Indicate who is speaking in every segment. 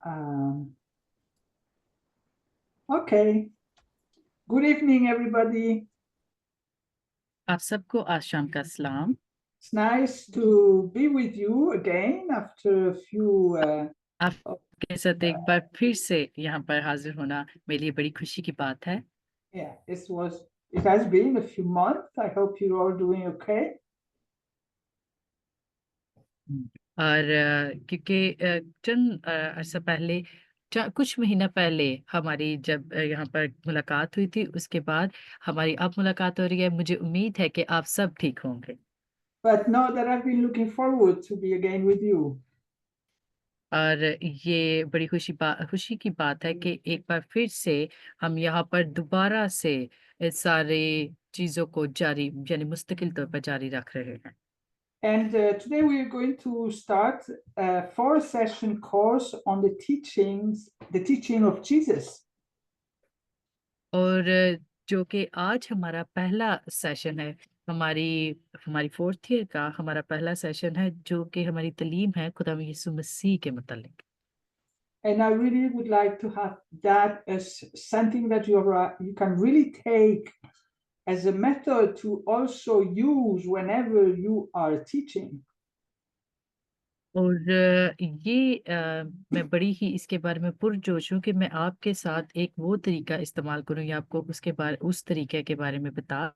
Speaker 1: Um, okay. Good evening, everybody.
Speaker 2: आप सबको आज शाम का सलाम।
Speaker 1: It's nice to be with you again after a few.
Speaker 2: आपके साथ एक बार फिर से यहाँ पर हाजिर होना मेरे लिए बड़ी खुशी की बात है।
Speaker 1: Yeah, it has been a few months. I hope you're all doing okay.
Speaker 2: और क्योंकि चंद अरसा पहले कुछ महीना पहले हमारी जब यहाँ पर मुलाकात हुई थी, उसके बाद हमारी अब मुलाकात हो रही है। मुझे उम्मीद है कि आप सब ठीक होंगे।
Speaker 1: But know that I've been looking forward to be again with you.
Speaker 2: और ये बड़ी खुशी की बात है कि एक बार फिर से हम यहाँ पर दोबारा से इस सारे चीज़ों को जारी यानी मुस्तकिल तौर पर जारी रख रहे हैं।
Speaker 1: And today we are going to start a 4-session course on the teaching of Jesus.
Speaker 2: और जो कि आज हमारा पहला सेशन है, हमारी हमारी फोर्थ ईयर का हमारा पहला सेशन है, जो कि हमारी तालीम है खुदा यीशु मसीह के मुतालिक।
Speaker 1: And I really would like to have that as something that you can really take as a method to also use whenever you are teaching.
Speaker 2: और मैं बड़ी ही इसके बारे में पुरजोश हूँ कि मैं आपके साथ एक वो तरीका इस्तेमाल करूँ या आपको उस तरीके के बारे में बता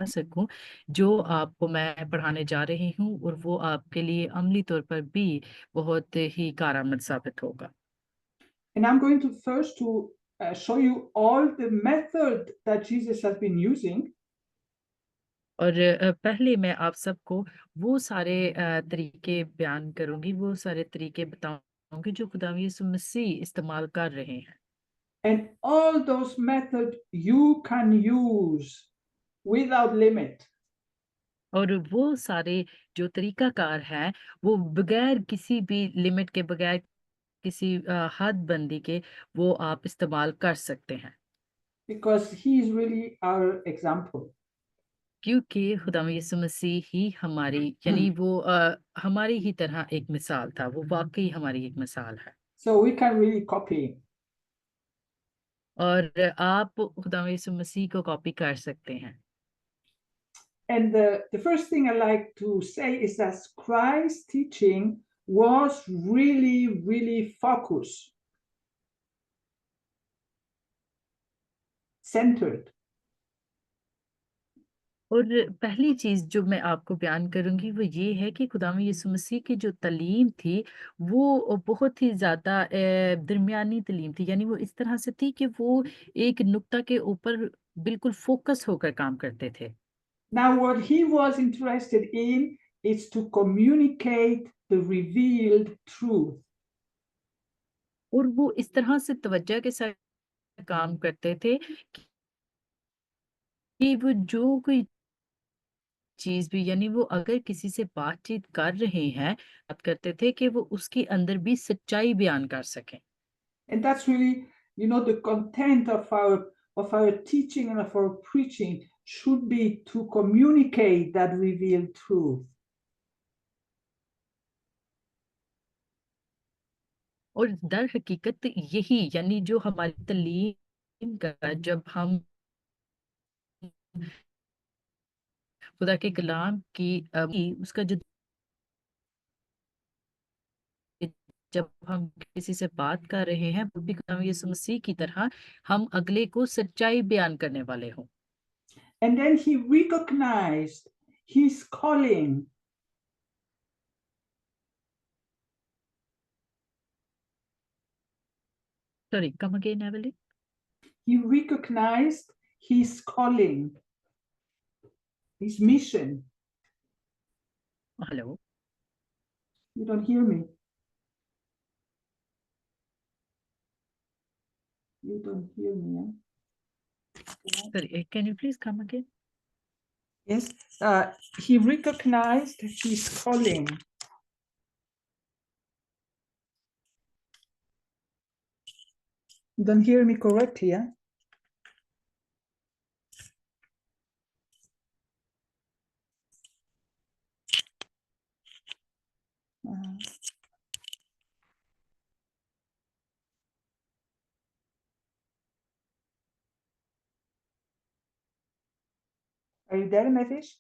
Speaker 2: सकूं जो आपको मैं पढ़ाने जा रही हूँ, और वो आपके लिए अमली तौर पर भी बहुत ही कारआमद साबित होगा।
Speaker 1: And I'm going to first to show you all the method that Jesus has been using.
Speaker 2: और पहले मैं आप सबको वो सारे तरीके बयान करूंगी, वो सारे तरीके बताऊंगी जो खुदा यीशु मसीह इस्तेमाल कर रहे हैं।
Speaker 1: And all those methods you can use without limit.
Speaker 2: और वो सारे जो तरीकाकार हैं, वो बगैर किसी भी लिमिट के, बगैर किसी हद बंदी के, वो आप इस्तेमाल कर सकते हैं।
Speaker 1: Because he is really our example.
Speaker 2: क्योंकि खुदा यीशु मसीह ही हमारी यानी वो हमारी ही तरह एक मिसाल था, वो वाकई हमारी एक मिसाल है।
Speaker 1: So we can really copy him.
Speaker 2: और आप खुदा यीशु मसीह को कॉपी कर सकते हैं।
Speaker 1: And the first thing I like to say is that Christ's teaching was really, really focused, centered.
Speaker 2: और पहली चीज जो मैं आपको बयान करूंगी वो ये है कि खुदा यीशु मसीह की जो तालीम थी, वो बहुत ही ज्यादा दरमियानी तालीम थी। यानी वो इस तरह से थी कि वो एक नुक्ता के ऊपर बिल्कुल फोकस होकर काम करते थे।
Speaker 1: Now, what he was interested in is to communicate the revealed truth.
Speaker 2: और वो इस तरह से तवज्जो के साथ काम करते थे कि वो जो कोई चीज भी, यानी वो अगर किसी से बातचीत कर रहे हैं, बात करते थे कि वो उसके अंदर भी सच्चाई बयान कर सकें।
Speaker 1: And that's really, the content of our teaching and of our preaching should be to communicate that revealed truth.
Speaker 2: और दर हकीकत यही, यानी जो हमारी तालीम का, जब हम खुदा के कलाम की उसका जो, जब हम किसी से बात कर रहे हैं, वो भी खुदा यीशु मसीह की तरह हम अगले को सच्चाई बयान करने वाले हों।
Speaker 1: And then he recognized his calling.
Speaker 2: Sorry, come again एवली।
Speaker 1: He recognized his calling, his mission.
Speaker 2: Hello,
Speaker 1: You don't hear me. You don't hear me.
Speaker 2: Sorry, can you please come again?
Speaker 1: Yes. He recognized his calling. You don't hear me correctly, yeah? Are you there, Mavis?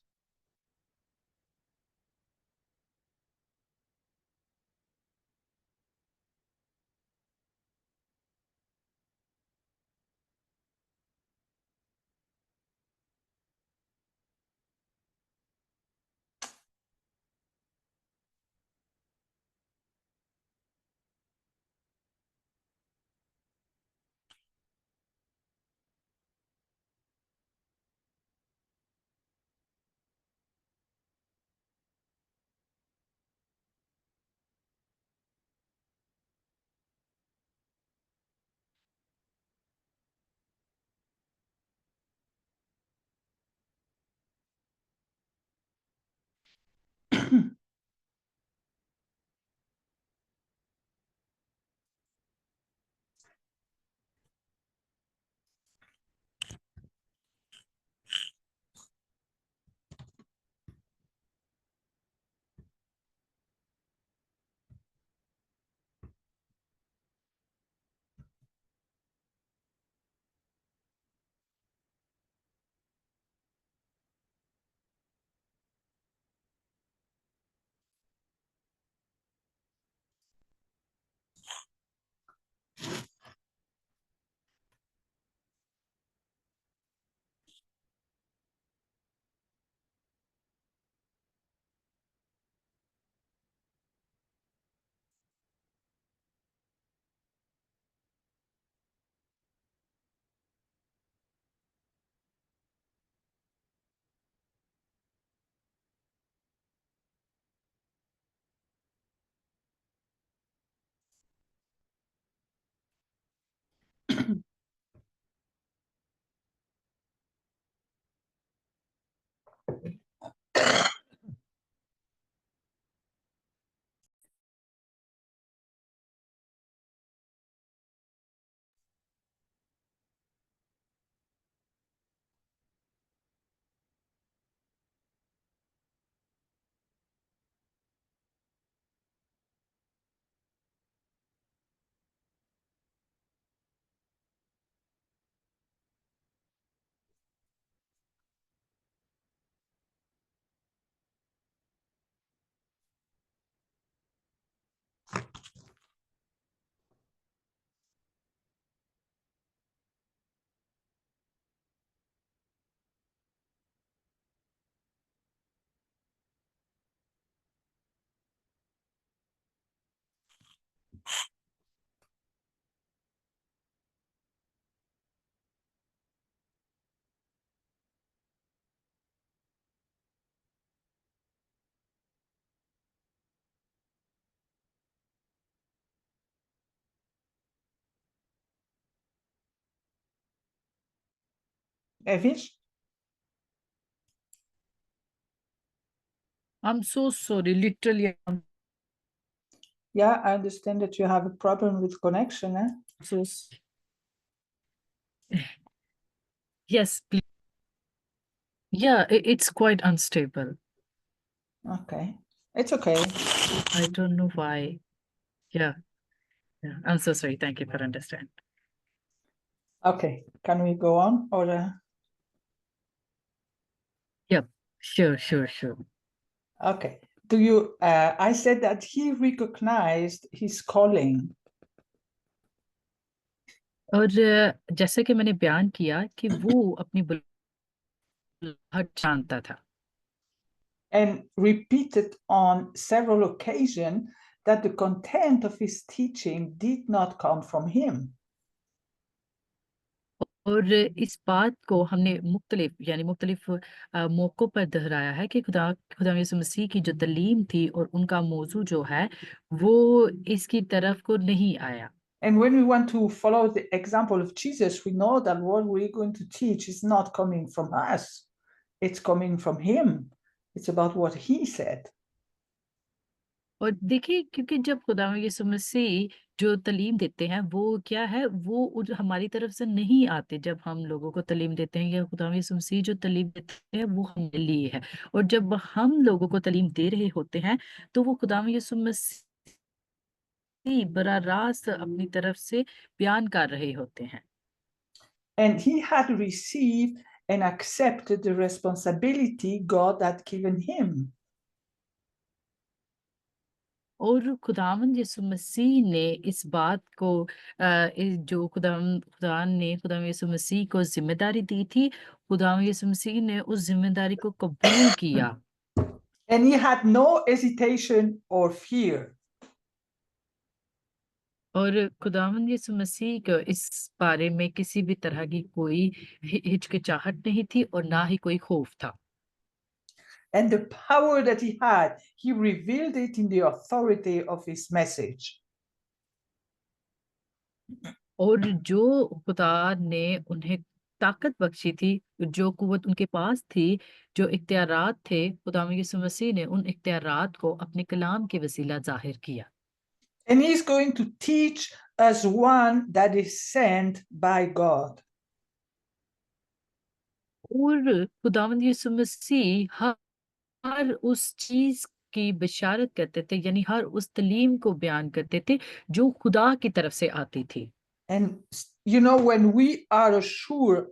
Speaker 1: Mavis?
Speaker 2: I'm so sorry, literally, I'm
Speaker 1: Yeah, I understand that you have a problem with connection, eh?
Speaker 2: so yes, please. Yeah, it's quite unstable.
Speaker 1: Okay, it's okay.
Speaker 2: I don't know why. Yeah, yeah. I'm so sorry. Thank you for understanding.
Speaker 1: Okay, can we go on or?
Speaker 2: Yep, sure.
Speaker 1: Okay. Do you? I said that he recognized his calling.
Speaker 2: और जैसे कि मैंने बयान किया कि वो अपनी बुलाहट जानता था
Speaker 1: And repeated on several occasions that the content of his teaching did not come from him.
Speaker 2: और इस बात को हमने मुख्तलिफ मौक़ों पर दोहराया है कि खुदा यीशु मसीह की जो तालीम थी और उनका मौजू जो है वो इसकी तरफ को नहीं आया।
Speaker 1: And when we want to follow the example of Jesus, we know that what we're going to teach is not coming from us. It's coming from him. It's about what he said.
Speaker 2: और देखिए क्योंकि जब खुदा यीशु मसीह जो तालीम देते हैं वो क्या है वो हमारी तरफ से नहीं आते। जब हम लोगों को तालीम देते हैं या खुदा यीशु मसीह जो तालीम देते हैं वो हमारे लिए है। और जब हम लोगों को तालीम दे रहे होते हैं तो वो खुदा यीशु मसीह बरा रास्त अपनी तरफ से बयान कर रहे होते हैं।
Speaker 1: And he had received and accepted the responsibility God had given him.
Speaker 2: और खुदावंद यीशु मसीह ने इस बात को जो खुदा यीशु मसीह को जिम्मेदारी दी थी, खुदा यीशु मसीह ने उस जिम्मेदारी को कबूल किया।
Speaker 1: And he had no hesitation or fear.
Speaker 2: और खुदावंद यीशु मसीह को इस बारे में किसी भी तरह की कोई हिचकिचाहट नहीं थी और ना ही कोई खौफ था।
Speaker 1: And the power that he had, he revealed it in the authority of his message.
Speaker 2: और जो खुदा ने उन्हें ताकत बख्शी थी, जो कुव्वत उनके पास थी, जो इख्तियारात थे, खुदा यीशु मसीह ने उन इख्तियारात को अपने कलाम के वसीला जाहिर किया।
Speaker 1: And he's going to teach us one that is sent by God.
Speaker 2: और खुदावंद यीशु मसीह हर उस चीज की बशारत करते थे, यानी हर उस तलीम को बयान करते थे जो खुदा की तरफ से आती थी।
Speaker 1: And you know, when we are sure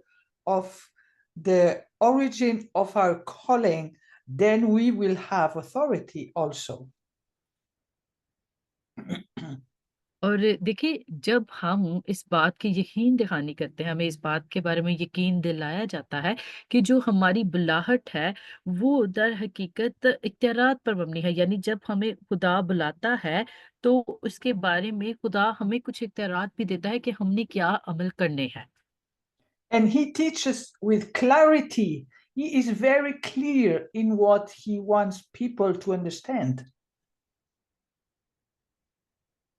Speaker 1: of the origin of our calling, then we will have authority also.
Speaker 2: और देखिए, जब हम इस बात की यकीन दहानी करते हैं, हमें इस बात के बारे में यकीन दिलाया जाता है कि जो हमारी बुलाहट है वो दर हकीकत इख्तियारात पर मबनी है, यानी जब हमें खुदा बुलाता है तो उसके बारे में खुदा हमें कुछ इख्तियारात भी देता है कि हमने क्या अमल करने हैं।
Speaker 1: And he teaches with clarity. He is very clear in what he wants people to understand.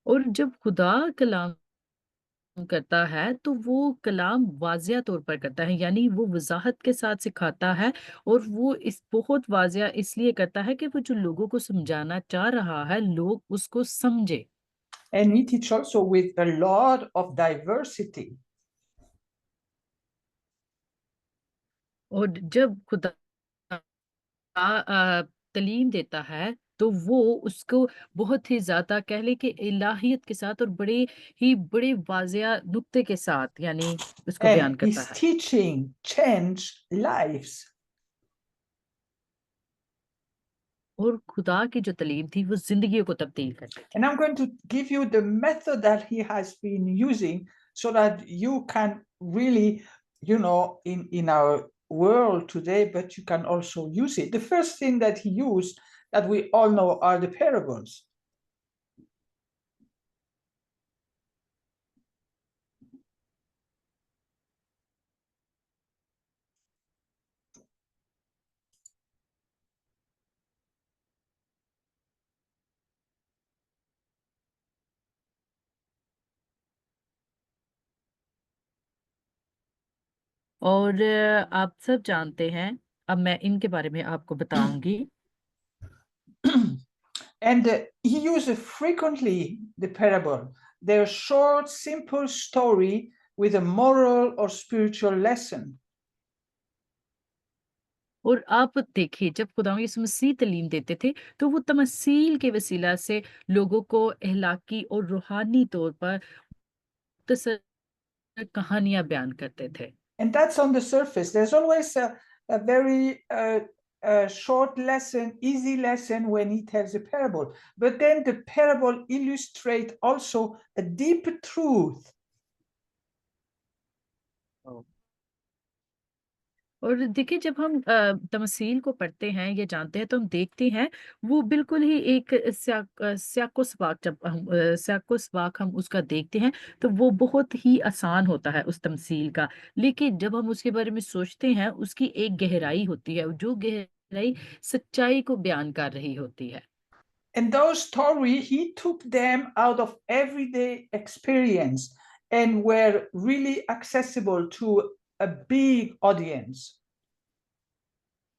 Speaker 2: और जब खुदा कलाम करता है तो वो कलाम वाज़िया तौर पर करता है, यानी वो वजाहत के साथ सिखाता है, और वो इस बहुत वाज़िया इसलिए करता है कि वो जो लोगों को समझाना चाह रहा है लोग उसको समझे।
Speaker 1: And he teaches also with a lot of diversity.
Speaker 2: और जब खुदा तालीम देता है तो वो उसको बहुत ही ज्यादा कह ले कि इलाहियत के साथ और बड़े वाज़िया नुक्ते के साथ यानी उसको बयान
Speaker 1: And
Speaker 2: करता
Speaker 1: his
Speaker 2: है।
Speaker 1: teaching changed lives.
Speaker 2: और खुदा की जो तालीम थी वो जिंदगियों को तब्दील करती थी।
Speaker 1: And I'm going to give you the method that he has been using so that you can really, you know, in our world today, but you can also use it. The first thing that he used that we all know are the parables.
Speaker 2: और आप सब जानते हैं, अब मैं इनके बारे में आपको बताऊंगी।
Speaker 1: And he uses frequently the parable. They're short, simple story with a moral or spiritual lesson.
Speaker 2: और आप देखिए, जब खुदा यीशु मसीह तालीम देते थे तो वो तमसील के वसीला से लोगों को अहलाकी और रूहानी तौर पर मुख्तसर कहानियां बयान करते थे।
Speaker 1: And that's on the surface. There's always a very short lesson, easy lesson when he tells a parable. But then the parable illustrates also a deeper truth.
Speaker 2: और देखिए, जब हम तमसील को पढ़ते हैं या जानते हैं तो हम देखते हैं वो बिल्कुल ही एक स्याको सबाक, जब हम स्याको सबाक हम उसका देखते हैं तो वो बहुत ही आसान होता है उस तमसील का, लेकिन जब हम उसके बारे में सोचते हैं उसकी एक गहराई होती है, जो गहराई सच्चाई को बयान कर रही होती है।
Speaker 1: And those stories, he took them out of everyday experience and were really accessible to a big audience.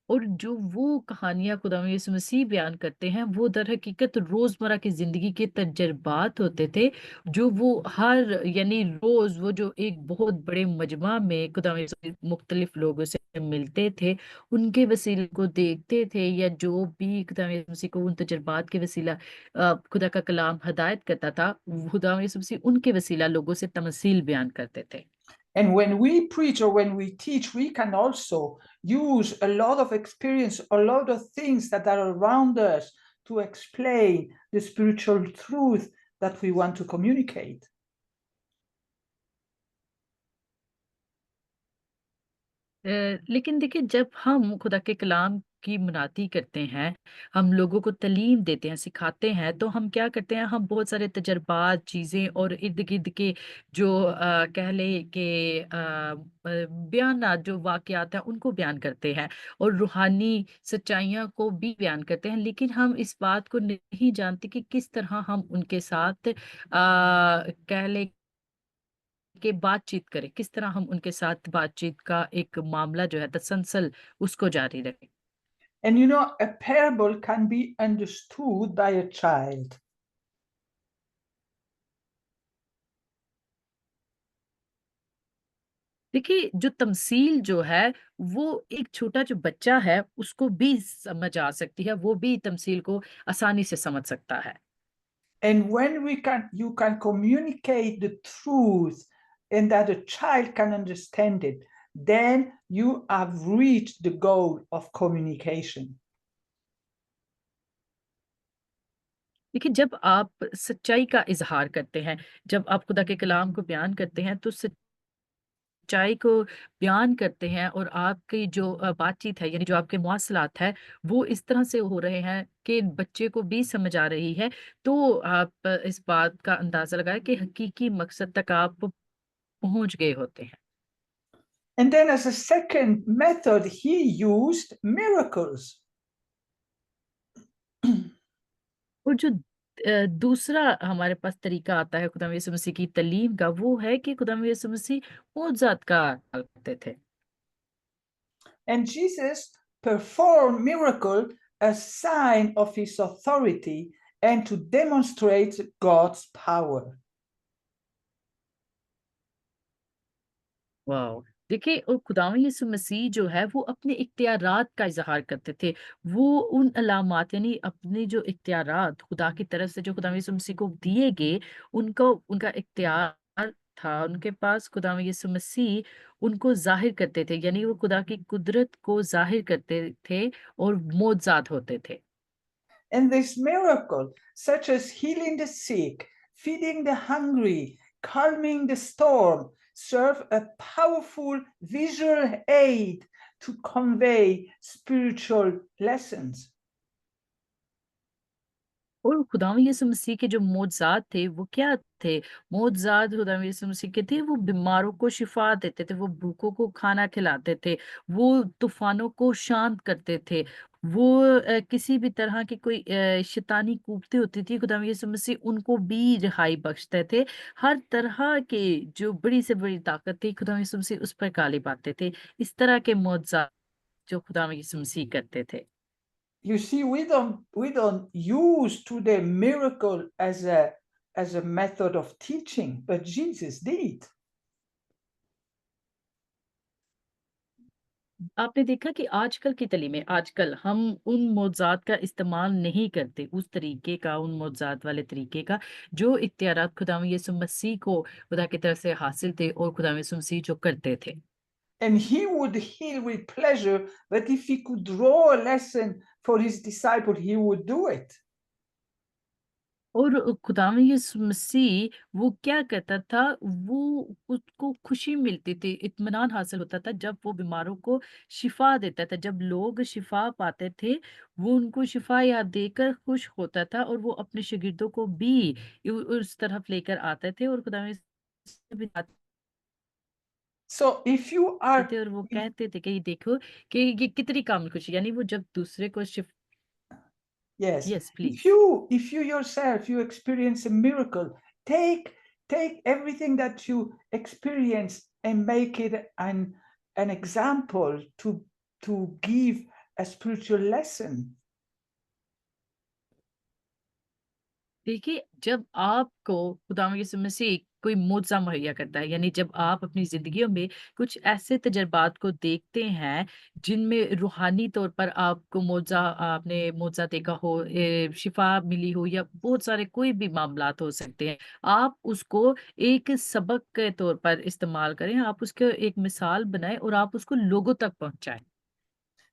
Speaker 2: और जो वो कहानियां खुदा यीशु मसीह बयान करते हैं वो दर हकीकत रोजमर्रा की जिंदगी के तजर्बात होते थे, जो वो हर यानी रोज वो जो एक बहुत बड़े मजमा में खुदा यीशु मुख्तलिफ लोगों से मिलते थे, उनके वसीले को देखते थे, या जो भी खुदा यीशु मसीह को उन तजर्बात के वसीला खुदा का कलाम हदायत करता था, खुदा यीशु मसीह उनके वसीला लोगों से तमसील बयान करते थे।
Speaker 1: And when we preach or when we teach, we can also use a lot of experience, a lot of things that are around us to explain the spiritual truth that we want to communicate.
Speaker 2: लेकिन देखिए, जब हम खुदा के कलाम की मुनादी करते हैं, हम लोगों को तालीम देते हैं, सिखाते हैं, तो हम क्या करते हैं, हम बहुत सारे तजर्बात, चीज़ें और इर्द-गिर्द के जो कह लें कि बयानात, जो वाक़यात हैं, उनको बयान करते हैं और रूहानी सच्चाइयाँ को भी बयान करते हैं। लेकिन हम इस बात को नहीं जानते कि किस तरह हम उनके साथ कह लें कि बातचीत करें, किस तरह हम उनके साथ बातचीत का एक मामला जो है तसलसल उसको जारी रखें।
Speaker 1: And you know, a parable can be understood by a child.
Speaker 2: देखिए, जो तमसील जो है, वो एक छोटा जो बच्चा है, उसको भी समझ आ सकती है, वो भी तमसील को आसानी से समझ सकता है।
Speaker 1: And when you can communicate the truth and that a child can understand it, then you have reached the goal of communication.
Speaker 2: देखिए, जब आप सच्चाई का इज़हार करते हैं, जब आप खुदा के कलाम को बयान करते हैं, तो सच्चाई को बयान करते हैं और आपकी जो बातचीत है, यानी जो आपके मवासलात है, वो इस तरह से हो रहे हैं कि बच्चे को भी समझ आ रही है। तो आप इस बात का अंदाज़ा लगाएँ कि हकीकी मकसद तक आप पहुँच गए होते हैं।
Speaker 1: And then, as a second method, he used miracles.
Speaker 2: और जो दूसरा हमारे पास तरीका आता है खुदावंद यीशु मसीह की तालीम का, वो है कि खुदावंद यीशु मसीह मौजूज़ात का करते थे।
Speaker 1: And Jesus performed miracle as sign of his authority and to demonstrate God's power.
Speaker 2: Wow! देखिए, खुदावंद यीशु मसीह जो है वो अपने इख्तियारात का इज़हार करते थे। वो उन अलामात, यानी अपने जो इख्तियारात खुदा की तरफ से जो खुदावंद यीशु मसीह को दिए गए, उनको उनका इख्तियार था उनके पास। खुदावंद यीशु मसीह उनको ज़ाहिर करते थे, यानी वो खुदा की कुदरत को ज़ाहिर करते थे और मौजज़ात होते थे।
Speaker 1: And this miracle, such as healing the sick, feeding the hungry, calming the storm, serve a powerful visual aid to convey spiritual lessons.
Speaker 2: और खुदावंद यीशु मसीह के जो मौजज़ात थे, वो क्या थे? मौजज़ात खुदावंद यीशु मसीह के थे, वो बीमारों को शिफ़ा देते थे, वो भूखों को खाना खिलाते थे, वो तूफ़ानों को शांत करते थे। वो किसी भी तरह की कोई शैतानी कुव्वतें होती थी, खुदावंद यीशु मसीह उनको भी रिहाई बख्शते थे। हर तरह के जो बड़ी से बड़ी ताकत थी, खुदावंद यीशु मसीह उस पर गालिब आते थे। इस तरह के मौजज़ात जो खुदावंद यीशु मसीह करते थे।
Speaker 1: You see, we don't use today miracle as a method of teaching, but Jesus did.
Speaker 2: आपने देखा कि आजकल की तालीम में आजकल हम उन मौज़ूज़ात का इस्तेमाल नहीं करते, उस तरीके का, उन मौज़ूज़ात वाले तरीके का, जो इख्तियारात खुदावंद यीशु मसीह को खुदा की तरफ से हासिल थे और खुदावंद यीशु मसीह जो करते थे।
Speaker 1: And he would heal with pleasure, but if he could draw a lesson for his disciple, he would do it.
Speaker 2: और खुदावंद यीशु मसीह वो क्या कहता था, वो उसको खुशी मिलती थी, इत्मीनान हासिल होता था जब वो बीमारों को शिफ़ा देता था। जब लोग शिफ़ा पाते थे, वो उनको शिफ़ा याद देकर खुश होता था और वो अपने शागिर्दों को भी उस तरफ लेकर आते थे और खुदावंद यीशु भी आते
Speaker 1: So if you are,
Speaker 2: थे और वो
Speaker 1: if,
Speaker 2: कहते थे कि ये देखो कि ये कितनी कामिल खुशी, यानी वो जब दूसरे को
Speaker 1: yes,
Speaker 2: yes
Speaker 1: if
Speaker 2: please.
Speaker 1: you yourself you experience a miracle, take everything that you experience and make it an example to give a spiritual lesson.
Speaker 2: देखिए, जब आपको खुदावंद यीशु मसीह कोई मुआवजा मुहैया करता है। यानी जब आप अपनी ज़िंदगियों में कुछ ऐसे तजुर्बात को देखते हैं, जिनमें रूहानी तौर पर आपको मुआवजा आपने मुआवजा देखा हो, शिफ़ा मिली हो या बहुत सारे कोई भी मामलात हो सकते हैं। आप उसको एक सबक के तौर पर इस्तेमाल करें, आप उसको एक मिसाल बनाएँ और आप उसको लोगों तक पहुँचाएँ।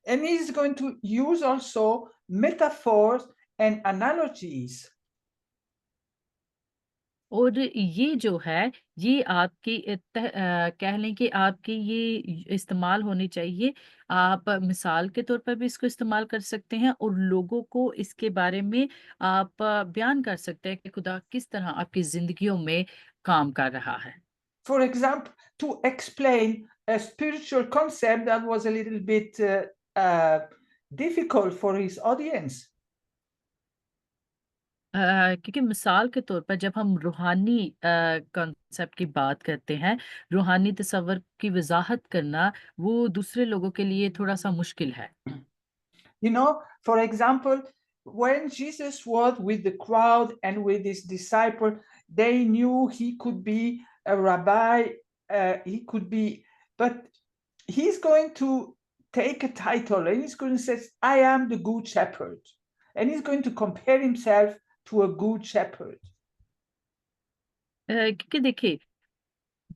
Speaker 1: And he's going to use also metaphors and analogies.
Speaker 2: और ये जो है, ये आपकी कह लें कि आपकी ये इस्तेमाल होनी चाहिए। आप मिसाल के तौर पर भी इसको इस्तेमाल कर सकते हैं और लोगों को इसके बारे में आप बयान कर सकते हैं कि खुदा किस तरह आपकी ज़िंदगियों में काम कर रहा है।
Speaker 1: For example, to explain a spiritual concept that was a little bit difficult for his audience.
Speaker 2: क्योंकि मिसाल के तौर पर जब हम रूहानी कॉन्सेप्ट की बात करते हैं, रूहानी तसव्वुर की वज़ाहत करना, वो दूसरे लोगों के लिए थोड़ा-सा मुश्किल है।
Speaker 1: You know, for example, when Jesus was with the crowd and with his disciples, they knew he could be a rabbi, he could be, but he's going to take a title and he's going to say, I am the good shepherd. And he's going to compare himself to a good shepherd.
Speaker 2: क्योंकि देखिए,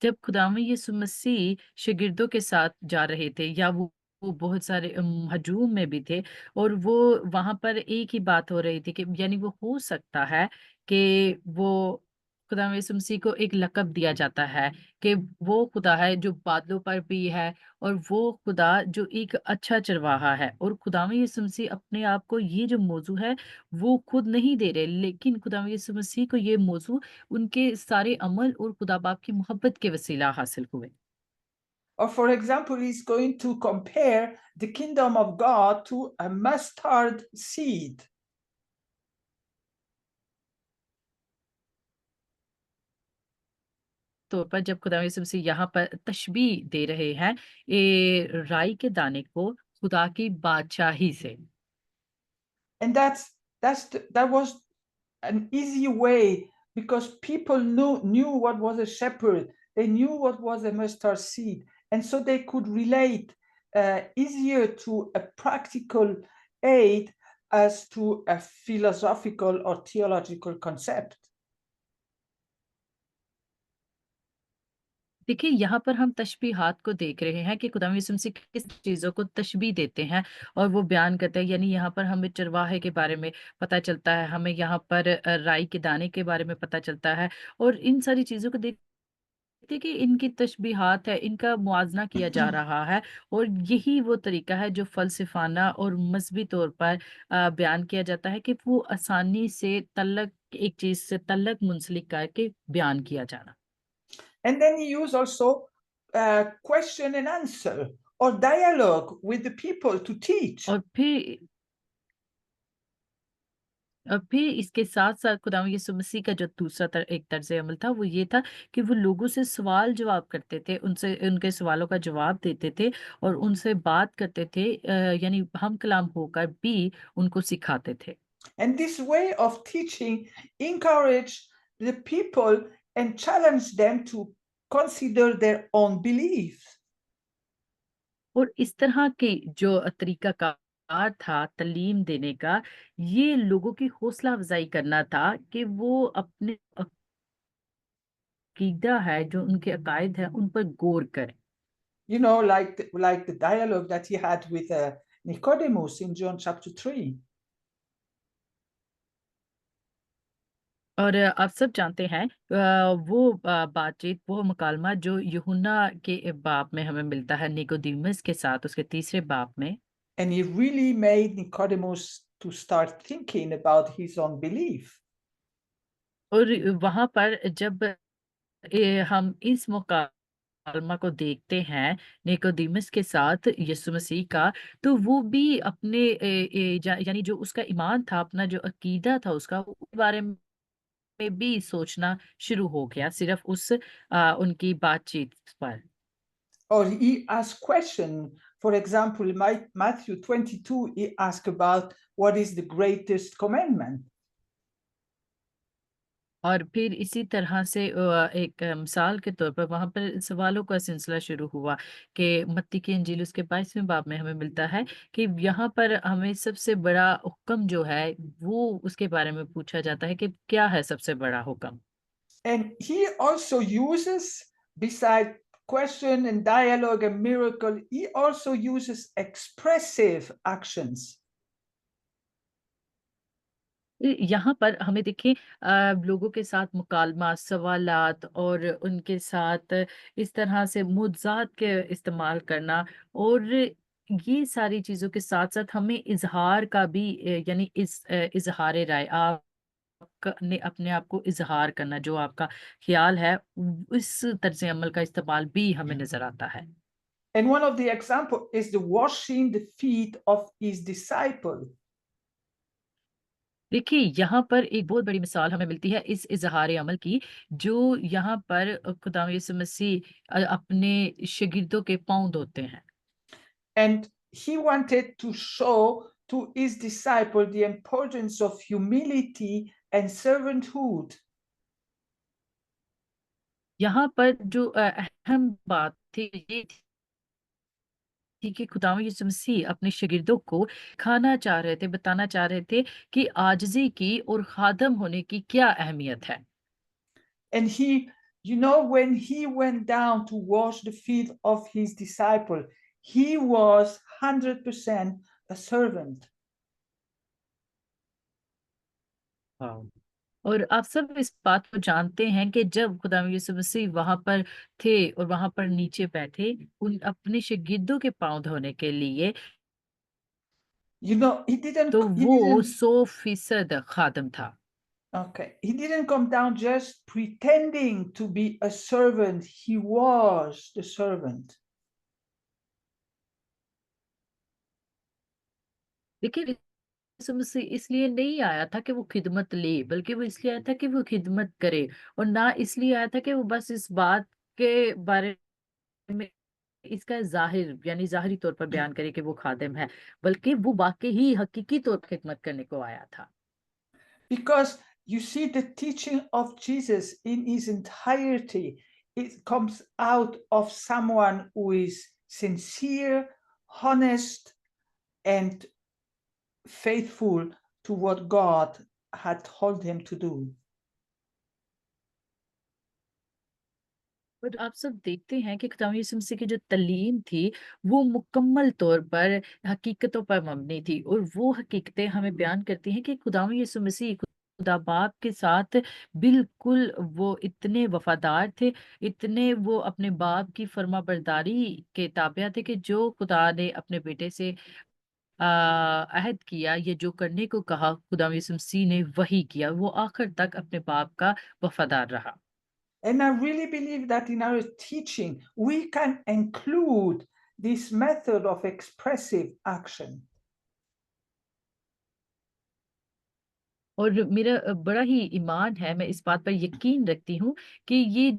Speaker 2: जब खुदावंद यीशु मसीह शागिर्दों के साथ जा रहे थे या वो बहुत सारे हजूम में भी थे और वो वहां पर एक ही बात हो रही थी कि यानी वो हो सकता है कि वो खुदावंद यीशु मसीह को एक लक़ब दिया जाता है कि वो खुदा है जो बादलों पर भी है और वो खुदा जो एक अच्छा चरवाहा है। और खुदावंद यीशु मसीह अपने आप को ये जो मौजू है वो खुद नहीं दे रहे, लेकिन खुदावंद यीशु मसीह को ये मौजू उनके सारे अमल और खुदा बाप की मोहब्बत के वसीला हासिल हुए।
Speaker 1: Or, for example, he's going to compare the kingdom of God to a mustard seed.
Speaker 2: तौर पर जब खुदा यीशु मसीह यहाँ पर तशबीह दे रहे हैं राई के दाने को खुदा की बादशाही से।
Speaker 1: And that was an easy way because people knew what was a shepherd. They knew what was a mustard seed, and so they could relate easier to a practical aid as to a philosophical or theological concept.
Speaker 2: देखिए, यहाँ पर हम तशबीहात को देख रहे हैं कि खुदा यीशु मसीह किस चीज़ों को तशबीह देते हैं और वो बयान करते हैं। यानी यहाँ पर हमें चरवाहे के बारे में पता चलता है, हमें यहाँ पर राई के दाने के बारे में पता चलता है और इन सारी चीज़ों को देखते कि इनकी तशबीहात है, इनका मुआवज़ना किया जा रहा है और यही वो तरीका है जो फ़लसफ़ाना और मज़हबी तौर पर बयान किया जाता है कि वो आसानी से तल्लक एक चीज़ से तल्लक मुंसलिक करके बयान किया जाना।
Speaker 1: And then he used also question and answer or dialogue with the people to teach.
Speaker 2: और फिर इसके साथ-साथ खुदावंद यीशु मसीह का जो दूसरा एक तर्ज़ अमल था, वो ये था कि वो लोगों से सवाल-जवाब करते थे, उनसे उनके सवालों का जवाब देते थे और उनसे बात करते थे यानी हम कलाम होकर भी उनको सिखाते थे।
Speaker 1: And this way of teaching encouraged the people and challenged them to consider their own beliefs.
Speaker 2: और इस तरह के जो तरीक़ाकार था तालीम देने का, ये लोगों की हौसला अफ़ज़ाई करना था कि वो अपने अक़ीदा है, जो उनके अक़ायद हैं, उन पर गौर करें।
Speaker 1: You know, like the dialogue that he had with Nicodemus in John chapter 3.
Speaker 2: और आप सब जानते हैं वो बातचीत, वो मुकालमा जो यूहन्ना के बाब में हमें मिलता है निकोदेमुस के साथ, उसके तीसरे बाब में।
Speaker 1: And he really made Nicodemus to start thinking about his own belief.
Speaker 2: और वहाँ पर जब हम इस मुकालमा को देखते हैं निकोदेमुस के साथ यीशु मसीह का, तो वो भी अपने यानी जो उसका ईमान था, अपना जो अकीदा था उसका, उसके बारे में भी सोचना शुरू हो गया सिर्फ उस उनकी बातचीत पर।
Speaker 1: Or he asked question. For example, in Matthew 22, he asked about what is the greatest commandment.
Speaker 2: और फिर इसी तरह से एक मिसाल के तौर पर वहाँ पर सवालों का सिलसिला शुरू हुआ कि मत्ती की इंजील उसके 22वें बाब में हमें मिलता है कि यहाँ पर हमें सबसे बड़ा हुक्म जो है वो उसके बारे में पूछा जाता है कि क्या है सबसे बड़ा हुक्म।
Speaker 1: And he also uses, beside question and dialogue and miracle, he also uses expressive actions.
Speaker 2: यहाँ पर हमें देखिए लोगों के साथ मुकालमा, सवालात और उनके साथ इस तरह से मुआवज़ात के इस्तेमाल करना और ये सारी चीज़ों के साथ-साथ हमें इज़हार का भी यानी इज़हार राय ने अपने आप को इज़हार करना, जो आपका ख़्याल है, इस तर्ज़ अमल का इस्तेमाल भी हमें नज़र आता है।
Speaker 1: And one of the example is the washing the feet of his disciple.
Speaker 2: देखिए, यहाँ पर एक बहुत बड़ी मिसाल हमें मिलती है इस इज़हार अमल की, जो यहाँ पर खुदावंद यीशु मसीह अपने शागिर्दों के पाँव धोते हैं।
Speaker 1: And he wanted to show to his disciple the importance of humility and servanthood.
Speaker 2: यहाँ पर जो अहम बात थी ये थी कि खुदावंद यीशु मसीह अपने शागिर्दों को बताना चाह रहे थे कि आजिज़ी की और खादिम होने की क्या अहमियत है।
Speaker 1: And he, you know, when he went down to wash the feet of his disciple, he was 100% a servant.
Speaker 2: हाँ। और आप सब इस बात को जानते हैं कि जब खुदावंद यीशु मसीह वहाँ पर थे और वहाँ पर नीचे बैठे उन अपने शागिर्दों के पाँव धोने के लिए,
Speaker 1: You know,
Speaker 2: तो वो 100% खादिम था।
Speaker 1: he didn't come down just pretending to be a servant. He was the servant.
Speaker 2: देखिए, यीशु मसीह इसलिए नहीं आया था कि वो खिदमत ले, बल्कि वो इसलिए आया था कि वो खिदमत करे और ना इसलिए आया था कि वो बस इस बात के बारे में इसका ज़ाहिर यानी ज़ाहिरी तौर पर बयान करे कि वो खादिम है, बल्कि वो वाक़ई ही हकीकी तौर पर खिदमत करने को आया था।
Speaker 1: Because you see, the teaching of Jesus in his entirety, it comes out of someone who is sincere, honest, and faithful to what God had told him to do.
Speaker 2: और आप सब देखते हैं कि खुदावंद यीशु मसीह की जो तालीम थी, वो मुकम्मल तौर पर हकीकतों पर मबनी थी और वो हकीकतें हमें बयान करती हैं कि खुदावंद यीशु मसीह खुदा बाप के साथ बिल्कुल वो इतने वफ़ादार थे, इतने वो अपने बाप की फ़र्माबरदारी के ताबिया थे कि जो खुदा ने अपने बेटे से अहद किया, ये जो करने को कहा, खुदावंद यीशु मसीह ने वही किया। वो आखिर तक अपने बाप का वफ़ादार रहा।
Speaker 1: And I really believe that in our teaching, we can include this method of expressive action.
Speaker 2: और मेरा बड़ा ही ईमान है, मैं इस बात पर यकीन रखती हूँ कि ये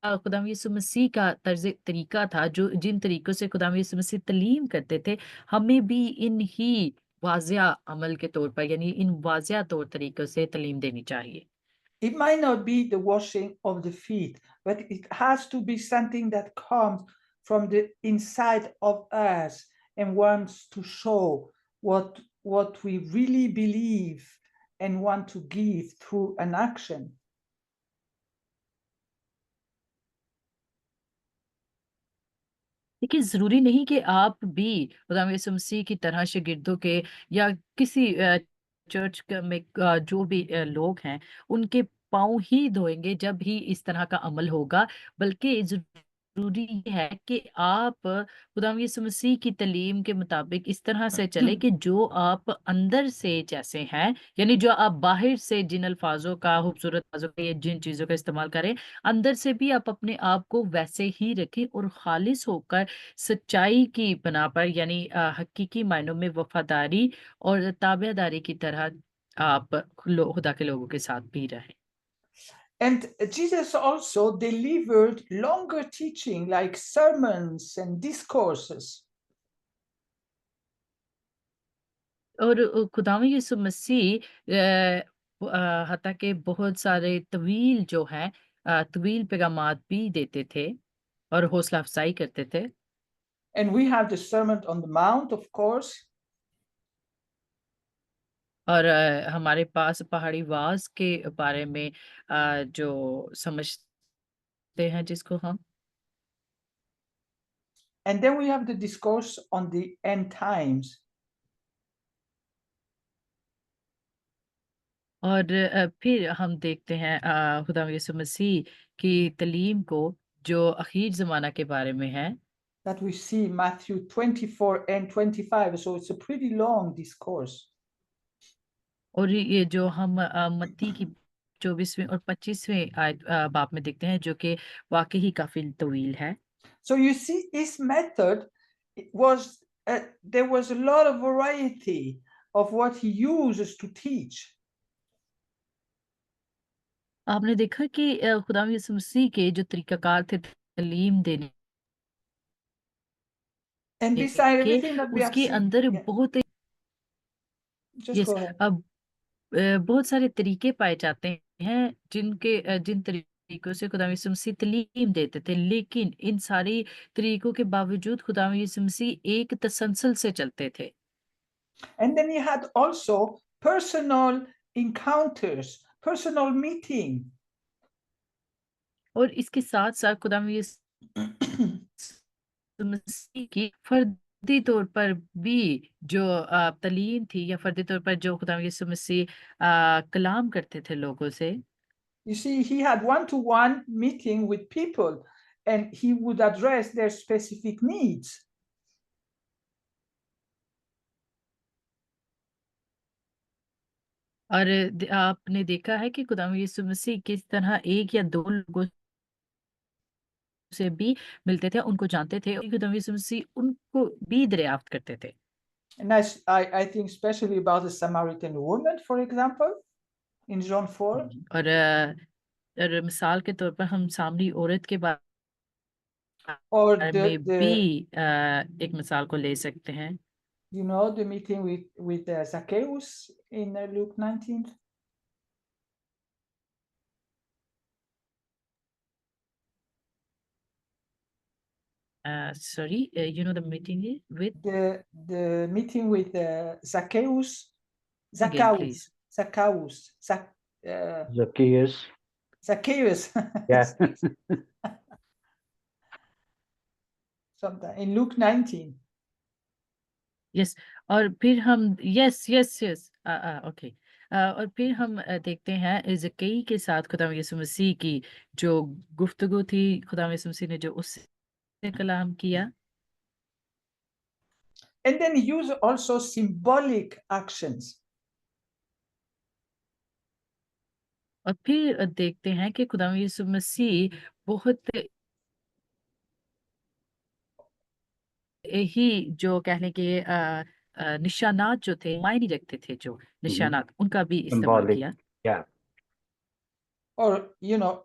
Speaker 2: खुदावंद यीशु मसीह का तरीका था, जो जिन तरीकों से खुदावंद यीशु मसीह तालीम करते थे, हमें भी इन ही वाज़िया अमल के तौर पर यानी इन वाज़िया तौर तरीकों से तालीम देनी चाहिए।
Speaker 1: It might not be the washing of the feet, but it has to be something that comes from the inside of us and wants to show what we really believe and want to give through an action.
Speaker 2: देखिए, ज़रूरी नहीं कि आप भी खुदावंद यीशु मसीह की तरह शागिर्दों के या किसी चर्च में जो भी लोग हैं, उनके पाँव ही धोएँगे जब ही इस तरह का अमल होगा, बल्कि ज़रूरी ये है कि आप खुदावंद यीशु मसीह की तालीम के मुताबिक इस तरह से चलें कि जो आप अंदर से जैसे हैं, यानी जो आप बाहर से जिन अल्फ़ाज़ों का, खूबसूरत अल्फ़ाज़ों का या जिन चीज़ों का इस्तेमाल करें, अंदर से भी आप अपने आप को वैसे ही रखें और खालिस होकर सच्चाई की बना पर यानी हकीकी मायनों में वफादारी और ताबेदारी की तरह आप खुदा के लोगों के साथ भी रहें।
Speaker 1: And Jesus also delivered longer teaching like sermons and discourses.
Speaker 2: और खुदावंद यीशु मसीह हत्ता के बहुत सारे तवील जो हैं तवील पैगामात भी देते थे और हौसला अफजाई करते थे।
Speaker 1: And we have the Sermon on the Mount, of course.
Speaker 2: और हमारे पास पहाड़ी वाज के बारे में जो समझते हैं जिसको हम।
Speaker 1: And then we have the discourse on the end times.
Speaker 2: और फिर हम देखते हैं खुदा यीशु मसीह की तालीम को जो आखिर ज़माना के बारे में है।
Speaker 1: That we see Matthew 24 and 25. So it's a pretty long discourse.
Speaker 2: और ये जो हम मत्ती की 24वें और 25वें बाब में देखते हैं जो कि वाकई ही काफ़ी तवील है।
Speaker 1: So you see, his method was there was a lot of variety of what he uses to teach.
Speaker 2: आपने देखा कि खुदा यीशु मसीह के जो तरीकाकार थे तालीम देने
Speaker 1: And beside
Speaker 2: के,
Speaker 1: everything that we have
Speaker 2: उसके
Speaker 1: seen,
Speaker 2: अंदर
Speaker 1: yeah,
Speaker 2: बहुत
Speaker 1: just
Speaker 2: यस
Speaker 1: go ahead.
Speaker 2: अब बहुत सारे तरीके पाए जाते हैं जिन तरीकों से खुदा यीशु मसीह तालीम देते थे, लेकिन इन सारी तरीकों के बावजूद खुदा यीशु मसीह एक तसलसल से चलते थे।
Speaker 1: And then he had also personal encounters, personal meeting.
Speaker 2: और इसके साथ-साथ खुदा यीशु मसीह की फर्दी तौर पर भी जो तालीम थी या फर्दी तौर पर जो खुदा यीशु मसीह कलाम करते थे लोगों से।
Speaker 1: You see, he had one-to-one meeting with people and he would address their specific needs.
Speaker 2: और आपने देखा है कि खुदा यीशु मसीह किस तरह एक या दो लोगों से भी मिलते थे, उनको जानते थे और खुदा यीशु मसीह उनको भी दरियाफ्त करते थे।
Speaker 1: And I think especially about the Samaritan woman, for example, in John 4.
Speaker 2: और मिसाल के तौर पर हम सामरी औरत के बारे
Speaker 1: Or
Speaker 2: में भी एक मिसाल को ले सकते हैं।
Speaker 1: you know, the meeting with Zacchaeus in Luke 19.
Speaker 2: Sorry, you know the meeting with?
Speaker 1: The meeting with Zacchaeus.
Speaker 2: Again, please.
Speaker 1: Zacchaeus.
Speaker 3: Zacchaeus.
Speaker 1: Yeah.
Speaker 3: Yes.
Speaker 1: Sometime in Luke 19.
Speaker 2: Yes और फिर हम यस यस यस ओके और फिर हम देखते हैं ज़कई के साथ खुदा यीशु मसीह की जो गुफ्तगू थी, खुदा यीशु मसीह ने जो उससे कलाम किया।
Speaker 1: And then he used also symbolic actions.
Speaker 2: और फिर देखते हैं कि खुदा यीशु मसीह बहुत ही जो कहने के निशानात जो थे मायने रखते थे, जो निशानात उनका भी इस्तेमाल
Speaker 3: Symbolic.
Speaker 2: किया।
Speaker 3: Yeah.
Speaker 1: Or, you know,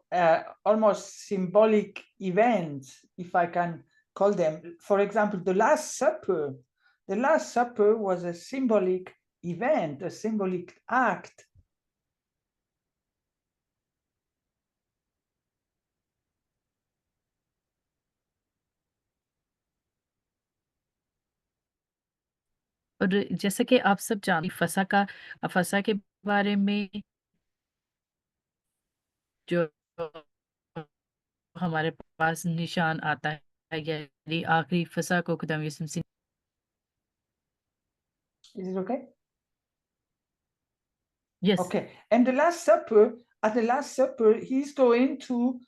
Speaker 1: almost symbolic events, if I can call them. For example, the Last Supper. The Last Supper was a symbolic event, a symbolic act.
Speaker 2: और जैसा कि आप सब जानते फसा के बारे में जो हमारे पास निशान आता है, यानी आखिरी फसा को खुदा यीशु मसीह
Speaker 1: Is it okay?
Speaker 2: Yes
Speaker 1: Okay. And at the Last Supper, he's going to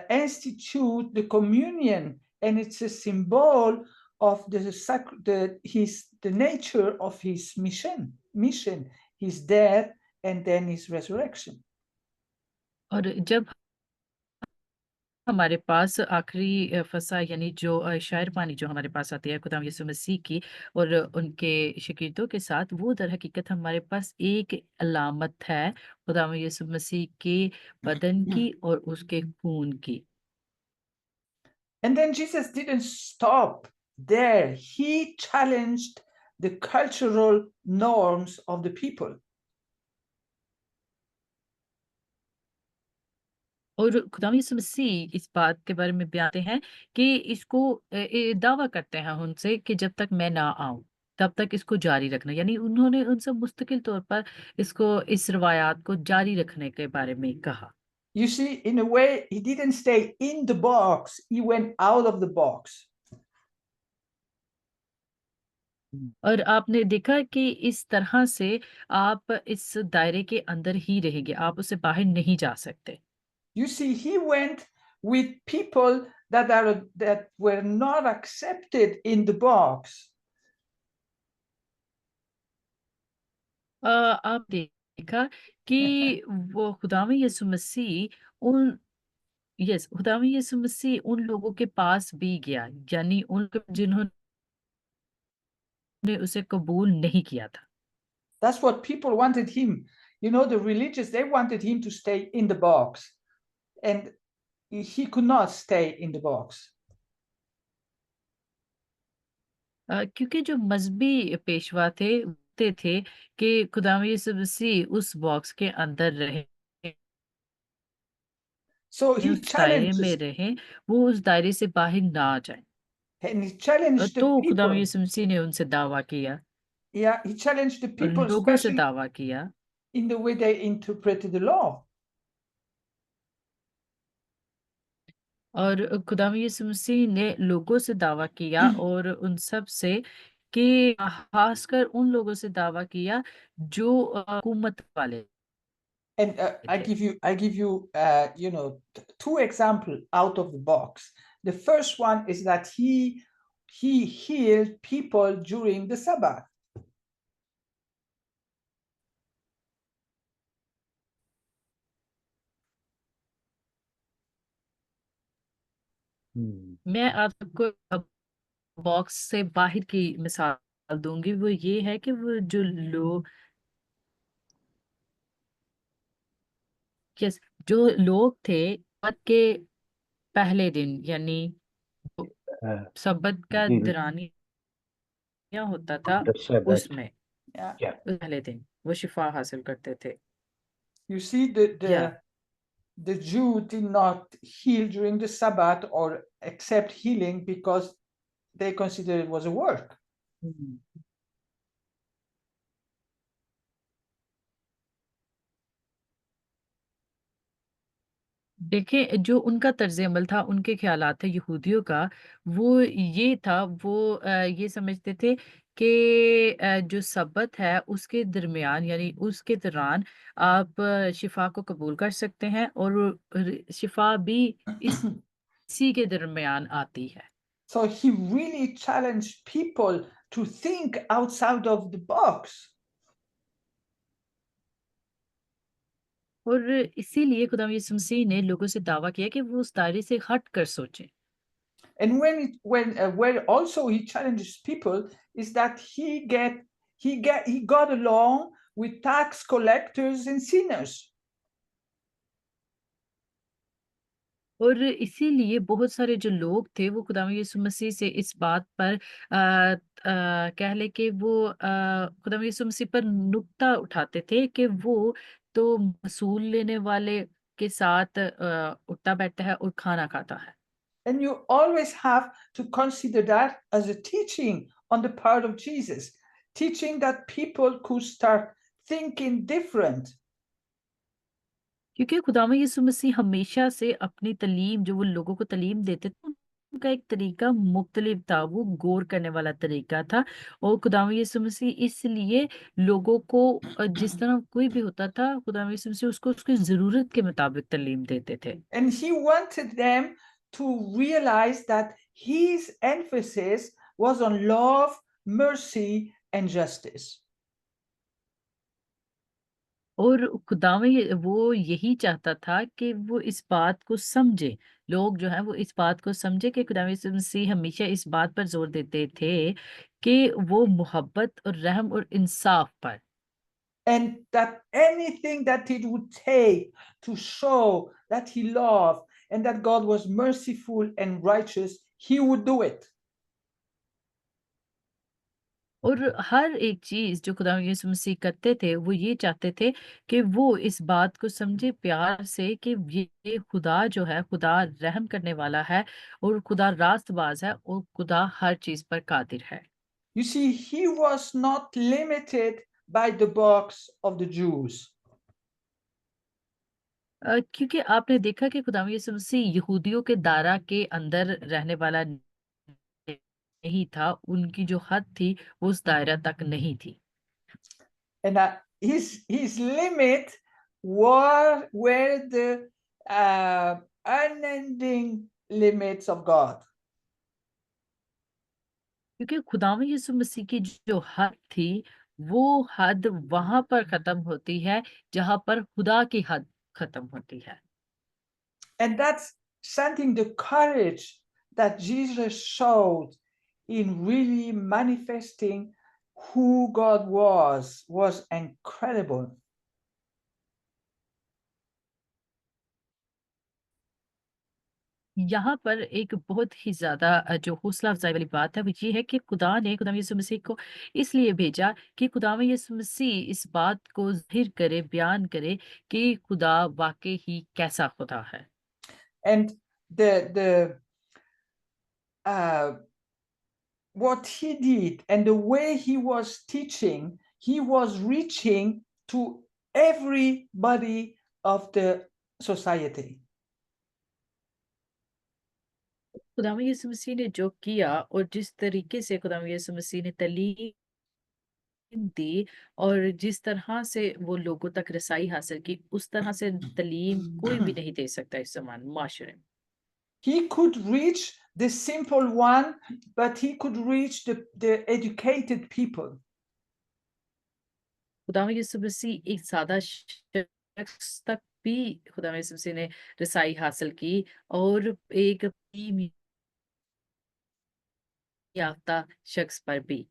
Speaker 1: institute the communion, and it's a symbol of the nature of his mission, his death and then his resurrection.
Speaker 2: और जब हमारे पास आखिरी फसा यानी जो शायर पानी जो हमारे पास आती है खुदा यीशु मसीह की और उनके शागिर्दों के साथ, वो दर हकीकत हमारे पास एक अलामत है खुदा यीशु मसीह के बदन की और उसके खून की।
Speaker 1: And then Jesus didn't stop there. He challenged the cultural norms of the people.
Speaker 2: और खुदा यीशु मसीह इस बात के बारे में बयानते हैं कि इसको दावा करते हैं उनसे कि जब तक मैं ना आऊँ, तब तक इसको जारी रखना। यानी उन्होंने उनसे मुस्तकिल तौर पर इस रवायात को जारी रखने के बारे में कहा।
Speaker 1: You see, in a way, he didn't stay in the box, he went out of the box.
Speaker 2: और आपने देखा कि इस तरह से आप इस दायरे के अंदर ही रहेंगे, आप उससे बाहर नहीं जा सकते।
Speaker 1: You see, he went with people that were not accepted in the box.
Speaker 2: आप देखा कि वो खुदावंद यीशु मसीह उन खुदावंद यीशु मसीह उन लोगों के पास भी गया, यानी जिन्होंने उसे कबूल नहीं किया था।
Speaker 1: That's what people wanted him. You know, the religious, they wanted him to stay in the box. And he could not stay in the box.
Speaker 2: क्योंकि जो मजहबी पेशवा थे कि खुदावंद यीशु मसीह उस बॉक्स के अंदर रहे,
Speaker 1: So he
Speaker 2: उस दायरे में
Speaker 1: challenges,
Speaker 2: रहे, वो उस दायरे से बाहर ना आ जाए।
Speaker 1: and he challenged the
Speaker 2: तो खुदावंद
Speaker 1: people.
Speaker 2: यीशु मसीह ने उनसे दावा किया
Speaker 1: Yeah, he challenged the
Speaker 2: और
Speaker 1: people,
Speaker 2: लोगों से
Speaker 1: especially
Speaker 2: दावा किया
Speaker 1: in the way they interpreted the law.
Speaker 2: और खुदावंद यीशु मसीह ने लोगों से दावा किया और उन सब से कि खासकर उन लोगों से दावा किया जो हुकूमत वाले
Speaker 1: And I
Speaker 2: थे।
Speaker 1: give you, you know, two examples out of the box. The first one is that he healed people during the Sabbath.
Speaker 2: मैं आपको बॉक्स से बाहर की मिसाल दूंगी, वो ये है कि वो जो लोग जो लोग थे सब्बत के पहले दिन, यानी सब्बत का
Speaker 3: दिन
Speaker 2: दौरानिया होता था,
Speaker 3: the Sabbath.
Speaker 2: उसमें
Speaker 1: Yeah.
Speaker 2: पहले दिन वो शिफा हासिल करते थे।
Speaker 1: You see, the Jew did not heal during the Sabbath or accept healing because they considered it was a work.
Speaker 2: देखें, जो उनका तर्ज अमल था, उनके ख्यालात थे यहूदियों का, वो ये था, वो ये समझते थे कि जो सब्बत है उसके दरमियान, यानी उसके दौरान आप शिफा को कबूल कर सकते हैं और शिफा भी इसी के दरमियान आती है।
Speaker 1: So he really challenged people to think outside of the box.
Speaker 2: और इसीलिए खुदावंद यीशु मसीह ने लोगों से दावा किया कि वो उस दायरे से हट कर सोचें।
Speaker 1: And where also he challenges people is that he got along with tax collectors and sinners.
Speaker 2: और इसीलिए बहुत सारे जो लोग थे वो खुदावंद यीशु मसीह से इस बात पर कह ले कि वो खुदावंद यीशु मसीह पर नुक्ता उठाते थे कि वो तो वसूल लेने वाले के साथ उठता बैठता है और खाना खाता है।
Speaker 1: And you always have to consider that as a teaching on the part of Jesus, teaching that people could start thinking different.
Speaker 2: क्योंकि खुदावंद यीशु मसीह हमेशा से अपनी तालीम, जो वो लोगों को तालीम देते थे, उनका एक तरीका मुख्तलिफ था, वो गौर करने वाला तरीका था। और खुदावंद यीशु मसीह इसलिए लोगों को जिस तरह कोई भी होता था, खुदावंद यीशु मसीह उसको उसकी ज़रूरत के मुताबिक तालीम देते थे।
Speaker 1: And he wanted them to realize that his emphasis was on love, mercy, and justice.
Speaker 2: और खुदावंद वो यही चाहता था कि वो इस बात को समझे, लोग जो हैं वो इस बात को समझे कि खुदावंद यीशु मसीह हमेशा इस बात पर जोर देते थे कि वो मोहब्बत और रहम और इंसाफ पर,
Speaker 1: And that anything that it would take to show that he loved and that God was merciful and righteous, he would do it.
Speaker 2: और हर एक चीज जो खुदा यीशु मसीह करते थे वो ये चाहते थे कि वो इस बात को समझे प्यार से कि ये खुदा जो है खुदा रहम करने वाला है और खुदा रास्तबाज है और खुदा हर चीज पर कादिर है।
Speaker 1: You see, he was not limited by the box of the Jews.
Speaker 2: क्योंकि आपने देखा कि खुदा यीशु मसीह यहूदियों के दायरा के अंदर रहने वाला नहीं था, उनकी जो हद थी वो उस दायरा तक नहीं थी।
Speaker 1: And his limit were the unending limits of God.
Speaker 2: क्योंकि खुदावंद यीशु मसीह की जो हद थी वो हद वहां पर खत्म होती है जहां पर खुदा की हद खत्म होती है।
Speaker 1: And that's something, the courage that Jesus showed in really manifesting who God was incredible.
Speaker 2: यहाँ पर एक बहुत ही ज्यादा जो हौसला अफजाई वाली बात है वो ये है कि खुदा ने खुदा यीशु मसीह को इसलिए भेजा कि खुदा यीशु मसीह इस बात को जाहिर करे, बयान करे कि खुदा वाकई ही कैसा खुदा है।
Speaker 1: And the what he did and the way he was teaching, he was reaching to everybody of the society.
Speaker 2: खुदा यीशु मसीह ने जो किया और जिस तरीके से खुदा यीशु मसीह ने तालीम दी और जिस तरह से वो लोगों तक रसाई हासिल की, उस तरह से तालीम कोई भी नहीं दे सकता इस ज़माने माशरे में।
Speaker 1: He could reach the simple one, but he could reach the educated people.
Speaker 2: खुदा यीशु मसीह एक सादा शख्स तक भी खुदा यीशु मसीह ने रसाई हासिल की और एक तालीम याफ्ता शख्स पर भी।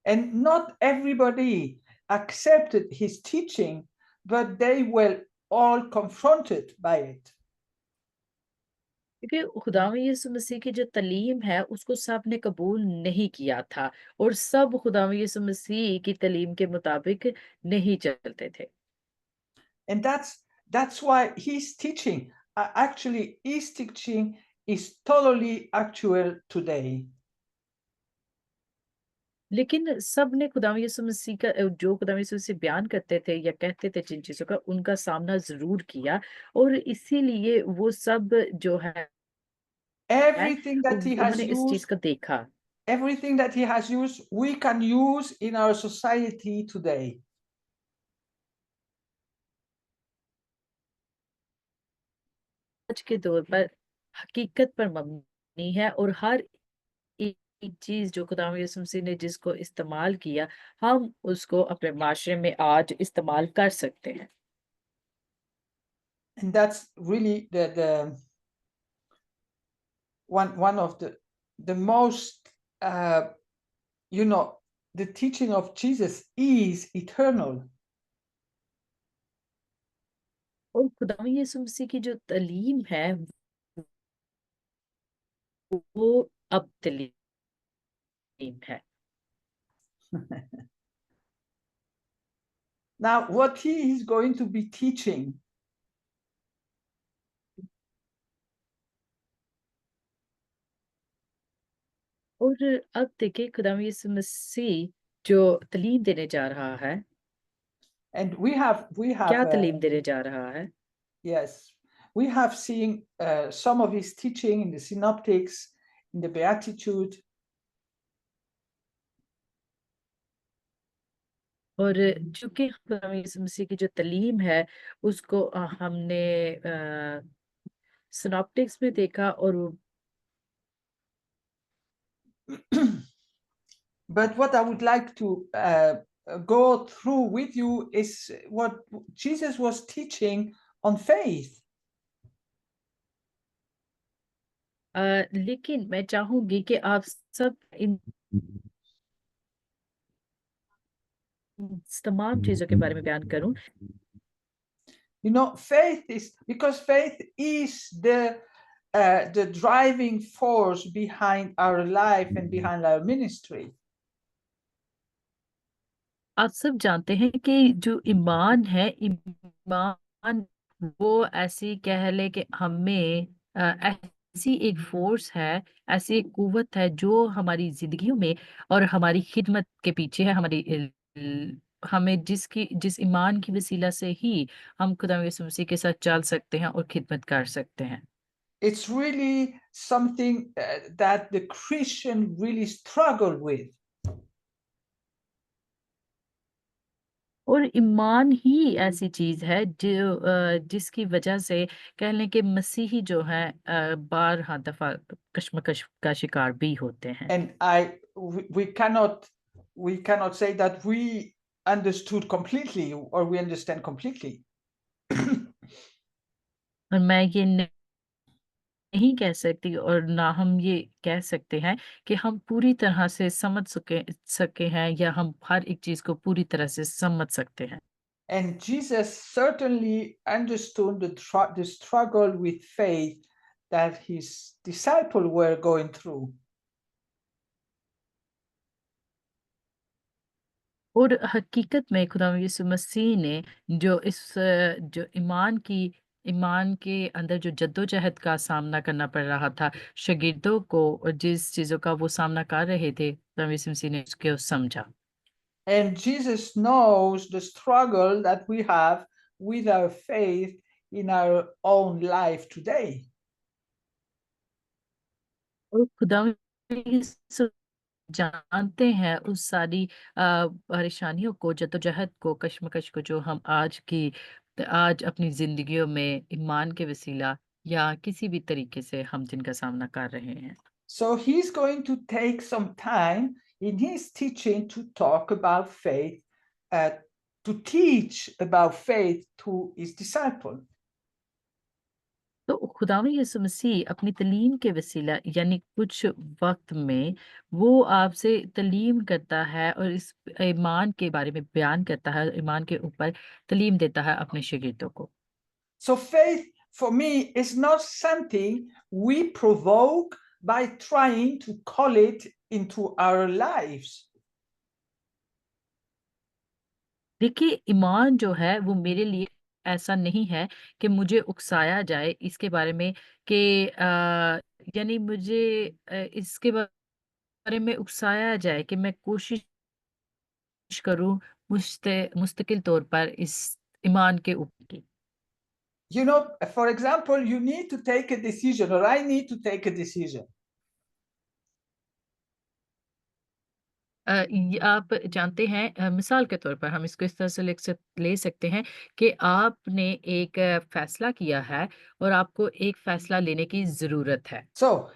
Speaker 1: And not everybody accepted his teaching, but they were all confronted by it.
Speaker 2: क्योंकि खुदा यीशु मसीह की जो तालीम है उसको सब ने कबूल नहीं किया था और सब खुदा यीशु मसीह की तालीम के मुताबिक नहीं चलते थे।
Speaker 1: And that's why his teaching, actually his teaching is totally actual today.
Speaker 2: लेकिन सब ने खुदा यीशु मसीह का जो खुदा यीशु मसीह बयान करते थे या कहते थे जिन चीजों का उनका सामना जरूर किया और इसीलिए वो सब जो है
Speaker 1: Everything that he has
Speaker 2: उन्होंने इस चीज
Speaker 1: used,
Speaker 2: को देखा।
Speaker 1: everything that he has used, we can use in our society today.
Speaker 2: आज के दौर पर हकीकत पर मबनी है और हर एक एक चीज जो खुदा यीशु मसीह ने जिसको इस्तेमाल किया हम उसको अपने माशरे में आज इस्तेमाल कर सकते हैं।
Speaker 1: And that's really the one of the most you know, the teaching of Jesus is eternal.
Speaker 2: और खुदा यीशु मसीह की जो तालीम है वो अब तालीम है।
Speaker 1: Now, what he is going to be teaching
Speaker 2: और अब देखिए खुदा यीशु मसीह जो तालीम देने जा रहा है,
Speaker 1: and we have
Speaker 2: क्या तालीम देने जा रहा है?
Speaker 1: yes, we have seen some of his teaching in the synoptics, in the beatitude.
Speaker 2: और चूंकि खुदा यीशु मसीह की जो तालीम है उसको हमने सिनॉप्टिक्स में देखा और
Speaker 1: But what I would like to go through with you is what Jesus was teaching on faith.
Speaker 2: लेकिन मैं चाहूंगी कि आप सब इन तमाम चीजों के बारे में बयान करूं।
Speaker 1: You know, faith is because faith is the driving force behind our life and behind our ministry.
Speaker 2: आप सब जानते हैं कि जो ईमान है, ईमान वो ऐसी कह ले कि हमें ऐसी एक फोर्स है, ऐसी एक कुव्वत है जो हमारी जिंदगियों में और हमारी खिदमत के पीछे है। हमें जिस ईमान की वसीला से ही हम खुदा यीशु मसीह के साथ चल सकते हैं और खिदमत कर सकते हैं।
Speaker 1: It's really something that the Christian really struggle with.
Speaker 2: और ईमान ही ऐसी चीज है जिसकी वजह से कह लें कि मसीही जो है बारहा दफा कश्मकश का शिकार भी होते हैं।
Speaker 1: And we cannot say that we understood completely or we understand completely.
Speaker 2: और मैं ये नहीं कह सकती और ना हम ये कह सकते हैं कि हम पूरी तरह से समझ सके हैं या हम हर एक चीज को पूरी तरह से समझ सकते हैं।
Speaker 1: And Jesus certainly understood the struggle with faith that his disciples were going through.
Speaker 2: और हकीकत में खुदा यीशु मसीह ने जो ईमान के अंदर जो जद्दोजहद का सामना करना पड़ रहा था शागिर्दों को, और जिस चीजों का वो सामना कर रहे थे, खुदा यीशु मसीह ने उसको समझा।
Speaker 1: And Jesus knows the struggle that we have with our faith in our own life today.
Speaker 2: और खुदा यीशु जानते हैं उस सारी परेशानियों को, जद्दोजहद को, कश्मकश को जो हम आज अपनी जिंदगियों में ईमान के वसीला या किसी भी तरीके से हम जिनका सामना कर रहे हैं।
Speaker 1: So he's going to take some time in his teaching to talk about faith, to teach about faith to his disciple.
Speaker 2: तो खुदावंद यीशु मसीह अपनी तलीम के वसीला यानी कुछ वक्त में वो आपसे तलीम करता है और इस ईमान के बारे में बयान करता है, ईमान के ऊपर तलीम देता है अपने शागिर्दों को।
Speaker 1: So faith for me is not something we provoke by trying to call it into our lives.
Speaker 2: देखिए, ईमान जो है वो मेरे लिए ऐसा नहीं है कि मुझे उकसाया जाए इसके बारे में कि यानी मुझे इसके बारे में उकसाया जाए कि मैं कोशिश करूं मुस्तकिल तौर पर इस ईमान के ऊपर की।
Speaker 1: You know, for example, you need to take a decision, or I need to take a decision.
Speaker 2: आप जानते हैं, मिसाल के तौर पर हम इसको इस तरह से ले सकते हैं कि आपने एक फैसला किया है और आपको एक फैसला लेने की जरूरत है।
Speaker 1: So,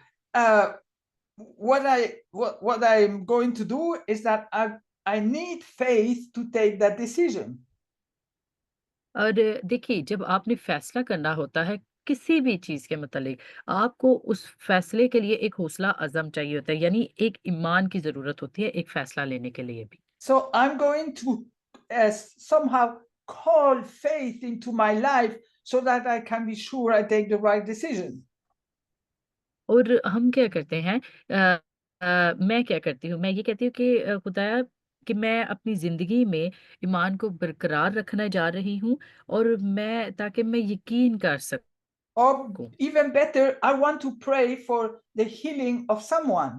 Speaker 1: what I'm going to do is that I need faith to take that decision.
Speaker 2: और देखिए, जब आपने फैसला करना होता है किसी भी चीज के मतलब, आपको उस फैसले के लिए एक हौसला अज़म चाहिए होता है, यानी एक ईमान की जरूरत होती है एक फैसला लेने के लिए भी।
Speaker 1: So I'm going to somehow call faith into my life so that I can be sure I take the right decision.
Speaker 2: और हम क्या करते हैं, मैं क्या करती हूँ, मैं ये कहती हूँ कि खुदाया कि मैं अपनी जिंदगी में ईमान को बरकरार रखना जा रही हूँ और मैं ताकि मैं यकीन कर
Speaker 1: Or
Speaker 2: सकूं।
Speaker 1: even better, I want to pray for the healing of someone.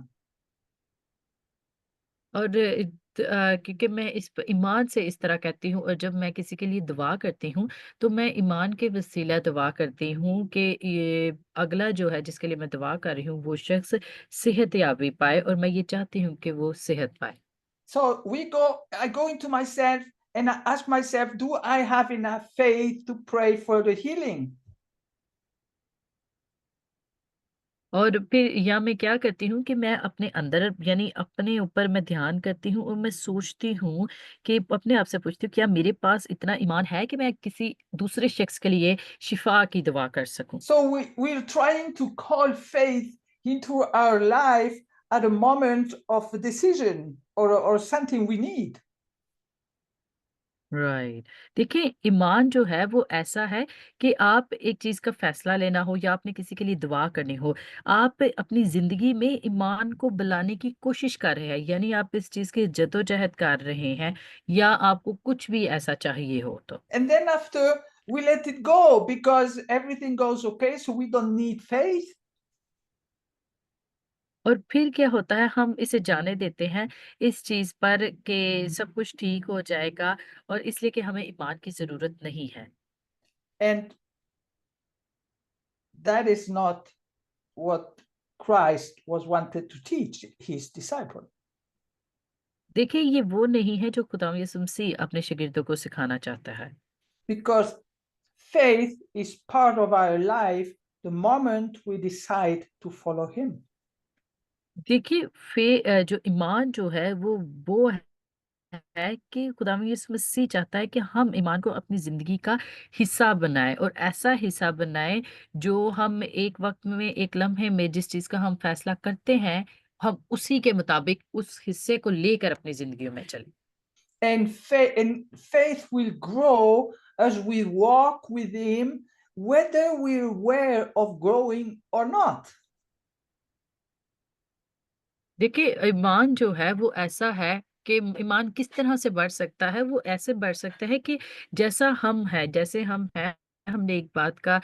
Speaker 2: और क्योंकि मैं ईमान से इस तरह कहती हूँ, और जब मैं किसी के लिए दुआ करती हूँ तो मैं ईमान के वसीला दुआ करती हूँ कि ये अगला जो है जिसके लिए मैं दुआ कर रही हूँ वो शख्स सेहत याबी पाए, और मैं ये चाहती हूँ कि वो सेहत पाए।
Speaker 1: So I go into myself and I ask myself, do I have enough faith to pray for the healing?
Speaker 2: और फिर या मैं क्या करती हूँ कि मैं अपने अंदर यानी अपने ऊपर मैं ध्यान करती हूँ और मैं सोचती हूँ कि अपने आप से पूछती हूँ क्या मेरे पास इतना ईमान है कि मैं किसी दूसरे शख्स के लिए शिफा की दुआ कर सकूं।
Speaker 1: So we're trying to call faith into our life at a moment of a decision or something we need.
Speaker 2: Right. देखिए, ईमान जो है वो ऐसा है कि आप एक चीज़ का फैसला लेना हो या आपने किसी के लिए दुआ करनी हो, आप अपनी ज़िंदगी में ईमान को बुलाने की कोशिश कर रहे हैं, यानी आप इस चीज़ की जद्दोजहद कर रहे हैं या आपको कुछ भी ऐसा चाहिए हो तो।
Speaker 1: And then after we let it go because everything goes okay, so we don't need faith.
Speaker 2: और फिर क्या होता है, हम इसे जाने देते हैं इस चीज़ पर कि सब कुछ ठीक हो जाएगा और इसलिए कि हमें ईमान की ज़रूरत नहीं है।
Speaker 1: And that is not what Christ was wanted to teach his disciple.
Speaker 2: देखिए, ये वो नहीं है जो खुदा यीशु मसीह अपने शागिर्दों को सिखाना चाहता है।
Speaker 1: Because faith is part of our life the moment we decide to follow him.
Speaker 2: देखिए, जो ईमान जो है वो है कि खुदावंद यीशु मसीह चाहता है कि हम ईमान को अपनी ज़िंदगी का हिस्सा बनाएँ और ऐसा हिस्सा बनाएँ जो हम एक वक़्त में, एक लम्हे में जिस चीज़ का हम फ़ैसला करते हैं, हम उसी के मुताबिक उस हिस्से को लेकर अपनी ज़िंदगियों में चलें।
Speaker 1: And faith will grow as we walk with him, whether we're aware of growing or not.
Speaker 2: देखिए, ईमान जो है वो ऐसा है कि ईमान किस तरह से बढ़ सकता है, वो ऐसे बढ़ सकता है कि जैसा हम हैं, जैसे हम हैं, हमने एक बात का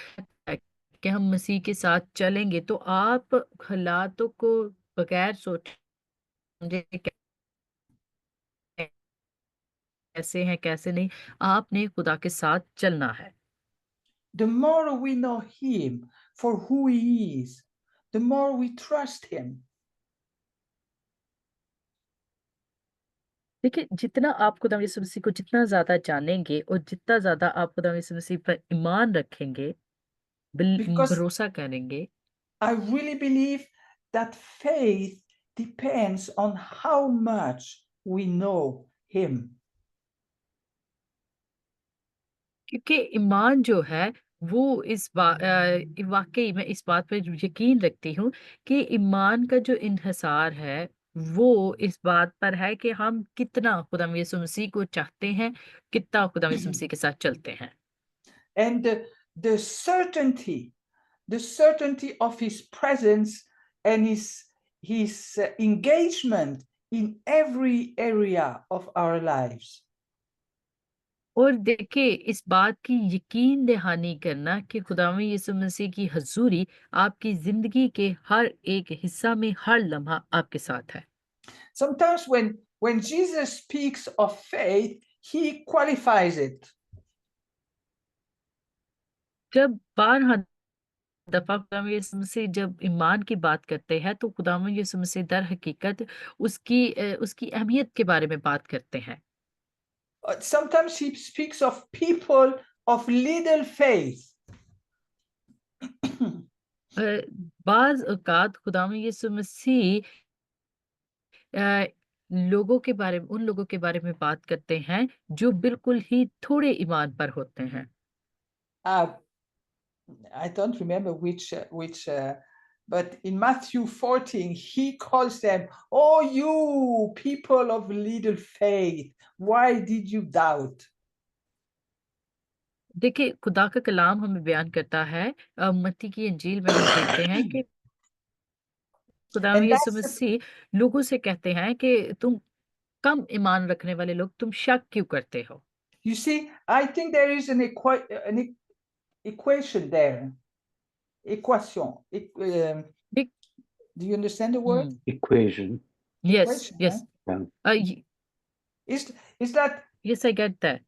Speaker 2: कि हम मसीह के साथ चलेंगे, तो आप हालातों को बगैर सोचे समझे कैसे हैं, कैसे नहीं, आपने खुदा के साथ चलना है।
Speaker 1: The more we know him for who he is, the more we trust him.
Speaker 2: देखिए, जितना आप खुदा यीशु मसीह को जितना ज़्यादा जानेंगे और जितना ज़्यादा आप खुदा यीशु मसीह पर ईमान रखेंगे,
Speaker 1: Because
Speaker 2: भरोसा करेंगे।
Speaker 1: I really believe that faith depends on how much we know him.
Speaker 2: क्योंकि ईमान जो है वो वाक़ई मैं इस बात पे यकीन रखती हूँ कि ईमान का जो इन्हिसार है, वो इस बात पर है कि हम कितना खुदा यीशु मसीह को चाहते हैं, कितना खुदा यीशु मसीह के साथ चलते हैं।
Speaker 1: And the certainty of his presence and his engagement in every area of our lives.
Speaker 2: और देखिए, इस बात की यकीन दहानी करना कि खुदावंद यीशु मसीह की हज़ूरी आपकी ज़िंदगी के हर एक हिस्सा में, हर लम्हा आपके साथ है।
Speaker 1: Sometimes when Jesus speaks of faith, he qualifies it.
Speaker 2: जब बारहा दफ़ा खुदावंद यीशु मसीह जब ईमान की बात करते हैं, तो खुदावंद यीशु मसीह दर हकीकत उसकी अहमियत के बारे में बात करते हैं।
Speaker 1: Sometimes he speaks of people of little faith.
Speaker 2: अ, बाज़ औक़ात खुदावंद यीशु मसीह अ, उन लोगों के बारे में बात करते हैं, जो बिल्कुल ही थोड़े ईमान पर होते हैं।
Speaker 1: Uh, I don't remember but in Matthew 14, he calls them, "Oh, you people of little faith, why did you doubt?"
Speaker 2: देखिए, खुदा का कलाम हमें बयान करता है, मत्ती की इंजील में हम देखते हैं कि खुदावंद
Speaker 1: And
Speaker 2: यीशु
Speaker 1: that's the,
Speaker 2: मसीह लोगों से कहते हैं कि तुम कम ईमान रखने वाले लोग, तुम शक क्यों करते हो?
Speaker 1: you see, I think there is equation there. Equation.
Speaker 2: ठीक।
Speaker 1: Do you understand the word?
Speaker 2: Hmm.
Speaker 3: Equation.
Speaker 2: Yes,
Speaker 1: Equation.
Speaker 2: Yes.
Speaker 3: Yeah.
Speaker 2: य
Speaker 1: Is that
Speaker 2: yes, I get that.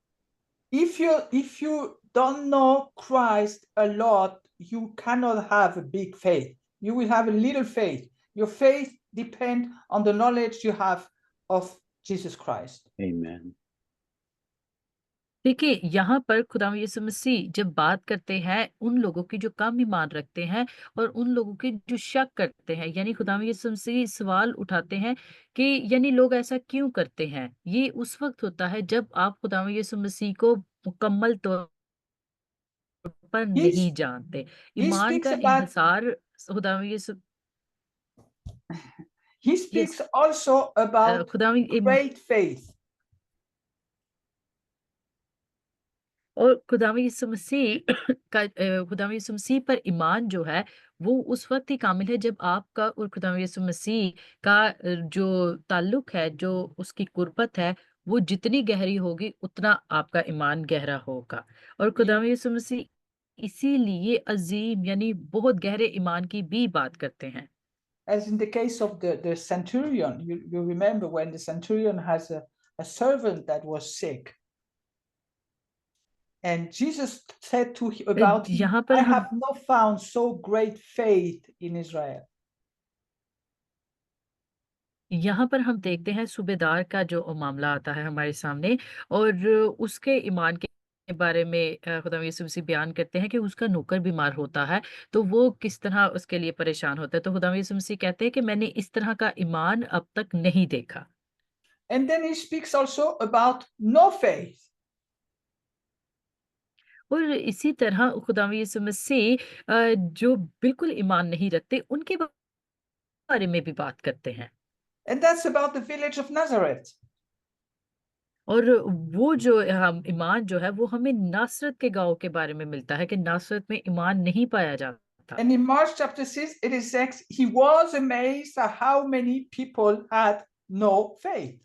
Speaker 1: if you don't know Christ a lot, you cannot have a big faith. You will have a little faith. Your faith depends on the knowledge you have of Jesus Christ.
Speaker 3: Amen.
Speaker 2: देखिए, यहाँ पर खुदावंद यीशु मसीह जब बात करते हैं उन लोगों की जो कम ईमान रखते हैं और उन लोगों की जो शक करते हैं, यानी खुदावंद यीशु मसीह सवाल उठाते हैं कि यानी लोग ऐसा क्यों करते हैं? ये उस वक़्त होता है जब आप खुदावंद यीशु मसीह को मुकम्मल तौर पर नहीं
Speaker 1: He's,
Speaker 2: जानते।
Speaker 1: he
Speaker 2: ईमान
Speaker 1: speaks
Speaker 2: का
Speaker 1: about
Speaker 2: इन्हिसार खुदावंद यीशु
Speaker 1: he
Speaker 2: yes
Speaker 1: speaks also about
Speaker 2: खुदावंद इम
Speaker 1: great faith.
Speaker 2: और खुदावंद यीशु मसीह का खुदावंद यीशु मसीह पर ईमान जो है वो उस वक्त ही कामिल है जब आपका और खुदावंद यीशु मसीह का जो ताल्लुक है, जो उसकी कुर्बत है, वो जितनी गहरी होगी उतना आपका ईमान गहरा होगा। और खुदावंद यीशु मसीह इसीलिए अजीम यानी बहुत गहरे ईमान की भी बात करते हैं।
Speaker 1: As in the case of the centurion, you remember when the centurion has a servant that was sick. And Jesus said about him,
Speaker 2: यहाँ पर
Speaker 1: I
Speaker 2: हम
Speaker 1: have not found so great faith in Israel.
Speaker 2: यहाँ पर हम देखते हैं सूबेदार का जो मामला आता है हमारे सामने और उसके ईमान के बारे में खुदा यीशु मसीह बयान करते हैं कि उसका नौकर बीमार होता है तो वो किस तरह उसके लिए परेशान होता है। तो खुदा यीशु मसीह कहते हैं कि मैंने इस तरह का ईमान अब तक नहीं देखा।
Speaker 1: And then he speaks also about no faith.
Speaker 2: और इसी तरह खुदा यीशु मसीह जो बिल्कुल ईमान नहीं रखते उनके बारे में भी बात करते हैं।
Speaker 1: And that's about the village of Nazareth.
Speaker 2: और वो जो हम ईमान जो है वो हमें नासरत के गाँव के बारे में मिलता है कि नासरत में ईमान नहीं पाया जाता।
Speaker 1: And in Mark chapter 6, it is said he was amazed at how many people had no faith.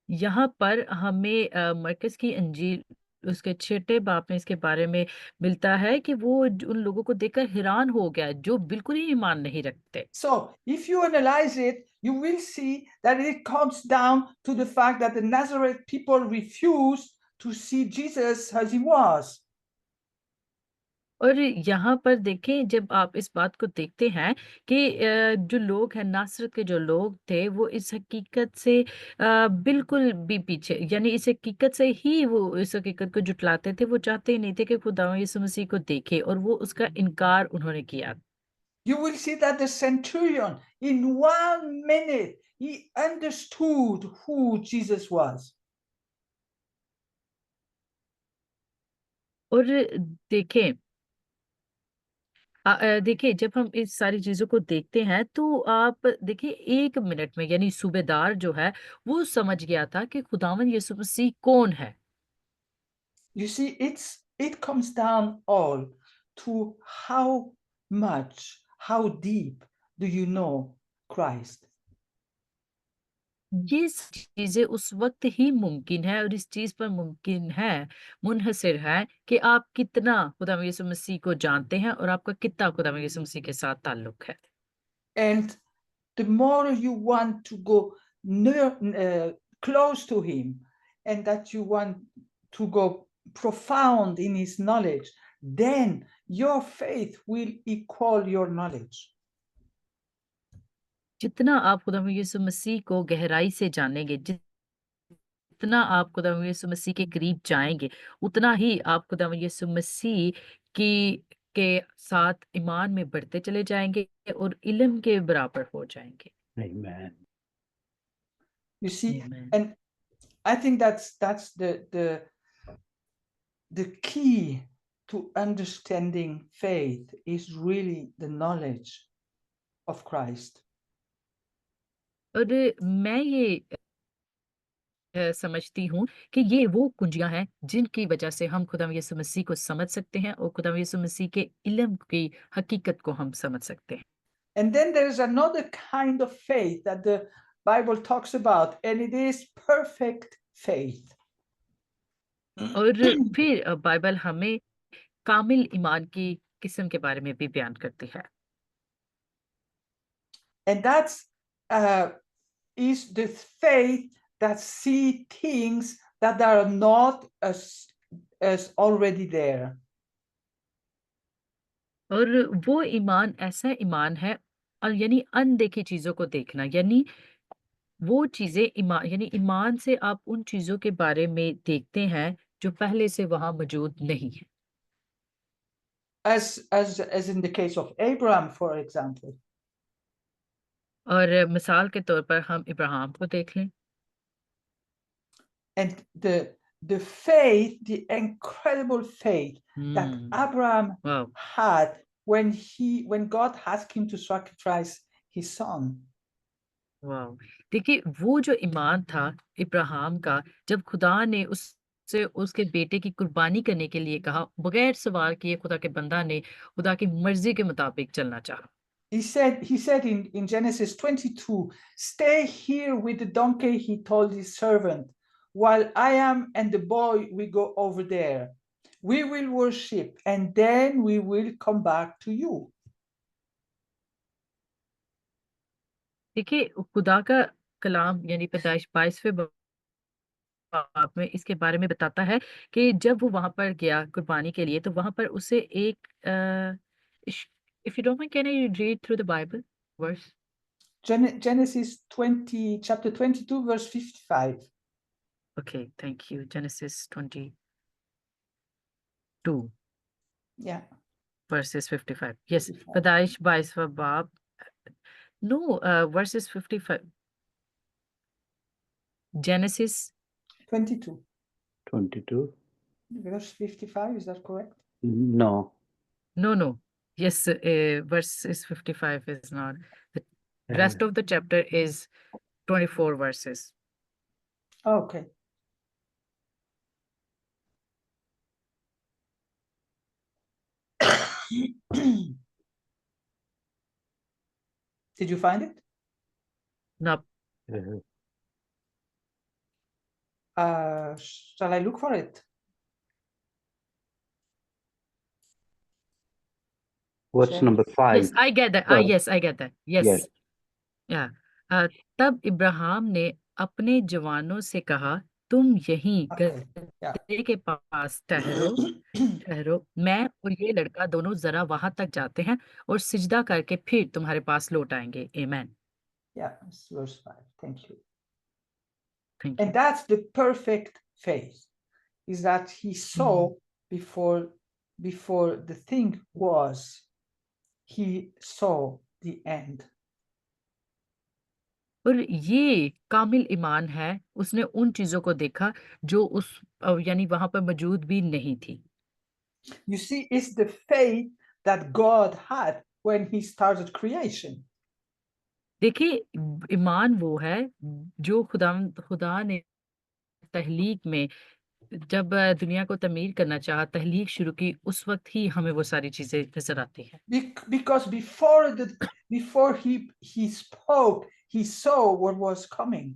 Speaker 2: यहाँ पर हमें मरकस की इंजील उसके 6 बाब में इसके बारे में मिलता है कि वो उन लोगों को देखकर हैरान हो गया जो बिल्कुल ही ईमान नहीं रखते।
Speaker 1: So if you analyze it, you will see that it comes down to the fact that the Nazareth people refused to see Jesus as he was.
Speaker 2: और यहाँ पर देखें जब आप इस बात को देखते हैं कि जो लोग हैं नासरत के जो लोग थे वो इस हकीकत से बिल्कुल भी पीछे यानी इस हकीकत से ही वो इस हकीकत को जुटलाते थे। वो चाहते ही नहीं थे कि खुदा यीशु मसीह को देखे और वो उसका इनकार उन्होंने किया।
Speaker 1: You will see that the centurion, in 1 minute, he understood who Jesus was.
Speaker 2: और देखें देखिए जब हम इस सारी चीज़ों को देखते हैं तो आप देखिए 1 मिनट में यानी सूबेदार जो है वो समझ गया था कि खुदावंद यीशु मसीह कौन है।
Speaker 1: You see, it comes down all to how much, how deep do you know Christ?
Speaker 2: ये चीज़ें उस वक़्त ही मुमकिन है और इस चीज़ पर मुमकिन है मुनहसर है कि आप कितना खुदा यीशु मसीह को जानते हैं और आपका कितना खुदा यीशु मसीह के साथ ताल्लुक है।
Speaker 1: And the more you want to go near, close to him, and that you want to go profound in his knowledge, then your faith will equal your knowledge.
Speaker 2: जितना आप खुदा यीशु मसीह को गहराई से जानेंगे, जितना आप खुदा यीशु मसीह के करीब जाएँगे, उतना ही आप खुदा यीशु मसीह की के साथ ईमान में बढ़ते चले जाएँगे और इल्म के बराबर हो जाएँगे।
Speaker 3: Amen.
Speaker 1: You see,
Speaker 2: आमीन।
Speaker 1: and I think that's the key to understanding faith is really the knowledge of Christ.
Speaker 2: और मैं ये समझती हूँ कि ये वो कुंजियाँ हैं जिनकी वजह से हम खुदा यीशु मसीह को समझ सकते हैं और खुदा यीशु मसीह के इल्म की हकीकत को हम समझ सकते हैं।
Speaker 1: And then there's another kind of faith that the Bible talks about, and it is perfect faith.
Speaker 2: और फिर बाइबल हमें कामिल ईमान की किस्म के बारे में भी बयान करती है।
Speaker 1: And that's is the faith that see things that are not as already there.
Speaker 2: और वो ईमान ऐसा ईमान है यानी अनदेखी चीज़ों को देखना यानी वो चीज़ें ईमान यानी ईमान से आप उन चीज़ों के बारे में देखते हैं जो पहले से वहाँ मौजूद नहीं है।
Speaker 1: As in the case of Abraham, for example.
Speaker 2: और मिसाल के तौर पर हम इब्राहिम को देख लें।
Speaker 1: And the faith, the incredible faith that Abraham
Speaker 2: वाह!
Speaker 1: had when God asked him to sacrifice his son.
Speaker 2: वाह! देखिए वो जो ईमान था इब्राहिम का जब खुदा ने से उसके बेटे की कुर्बानी करने के लिए कहा, बगैर सवाल किए खुदा के बंदा ने खुदा की मर्जी के मुताबिक चलना चाहा।
Speaker 1: He said in Genesis 22, stay here with the donkey, he told his servant, while I am and the boy, we go over there. We will worship and then we will come back to you.
Speaker 2: देखिए, खुदा का कलाम यानी पैदाइश 22वें बाब में इसके बारे में बताता है कि जब वो वहां पर गया कुर्बानी के लिए, तो वहां पर उसे एक if you don't mind, can I read through the Bible verse?
Speaker 1: Genesis 20, chapter 22, verse 55.
Speaker 2: Okay, thank you. Genesis 22
Speaker 1: Yeah.
Speaker 2: verses 55. Yes,
Speaker 1: 55.
Speaker 2: पैदाइश 22वां बाब. No, verses 55. Genesis
Speaker 1: 22.
Speaker 3: 22.
Speaker 1: Verse 55, is that correct?
Speaker 3: No.
Speaker 2: No. Yes, verses 55 is not. The rest of the chapter is 24 verses.
Speaker 1: Okay. Did you find it?
Speaker 2: No,
Speaker 1: Shall I look for it?
Speaker 3: What's
Speaker 1: Yes.
Speaker 3: number 5?
Speaker 2: yes, I get that.
Speaker 3: Oh.
Speaker 2: Yes, I get that. Yes.
Speaker 3: Yes.
Speaker 2: Yeah. तब इब्राहिम ने अपने जवानों से कहा, तुम यहीं
Speaker 1: Okay. Yeah.
Speaker 2: गदहे के पास ठहरो, मैं और ये लड़का दोनों जरा वहां तक जाते हैं और सिजदा करके फिर तुम्हारे पास लौट आएंगे. Amen.
Speaker 1: Yeah, it's verse 5. Thank you.
Speaker 2: Thank
Speaker 1: And
Speaker 2: you.
Speaker 1: that's the perfect faith, is that he saw before the thing was, he saw the end.
Speaker 2: और ये कामिल ईमान है, उसने उन चीजों को देखा जो उस यानी वहां पर मौजूद भी नहीं थी.
Speaker 1: You see, it's the faith that God had when he started creation.
Speaker 2: देखिए, ईमान वो है जो खुदा ने तहलीक में, जब दुनिया को तमीर करना चाहा, तहलीक शुरू की, उस वक्त ही हमें वो सारी चीजें नजर आती हैं.
Speaker 1: Because before he spoke, he saw what was coming.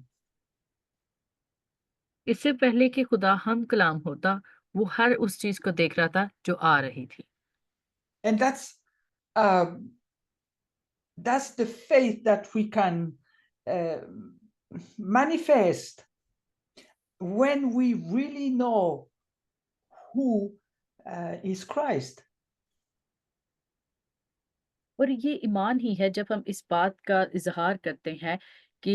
Speaker 2: इससे पहले कि खुदा हम कलाम होता, वो हर उस चीज को देख रहा था जो आ रही थी.
Speaker 1: And that's the faith that we can manifest when we really know who is Christ.
Speaker 2: और ये ईमान ही है जब हम इस बात का इजहार करते हैं कि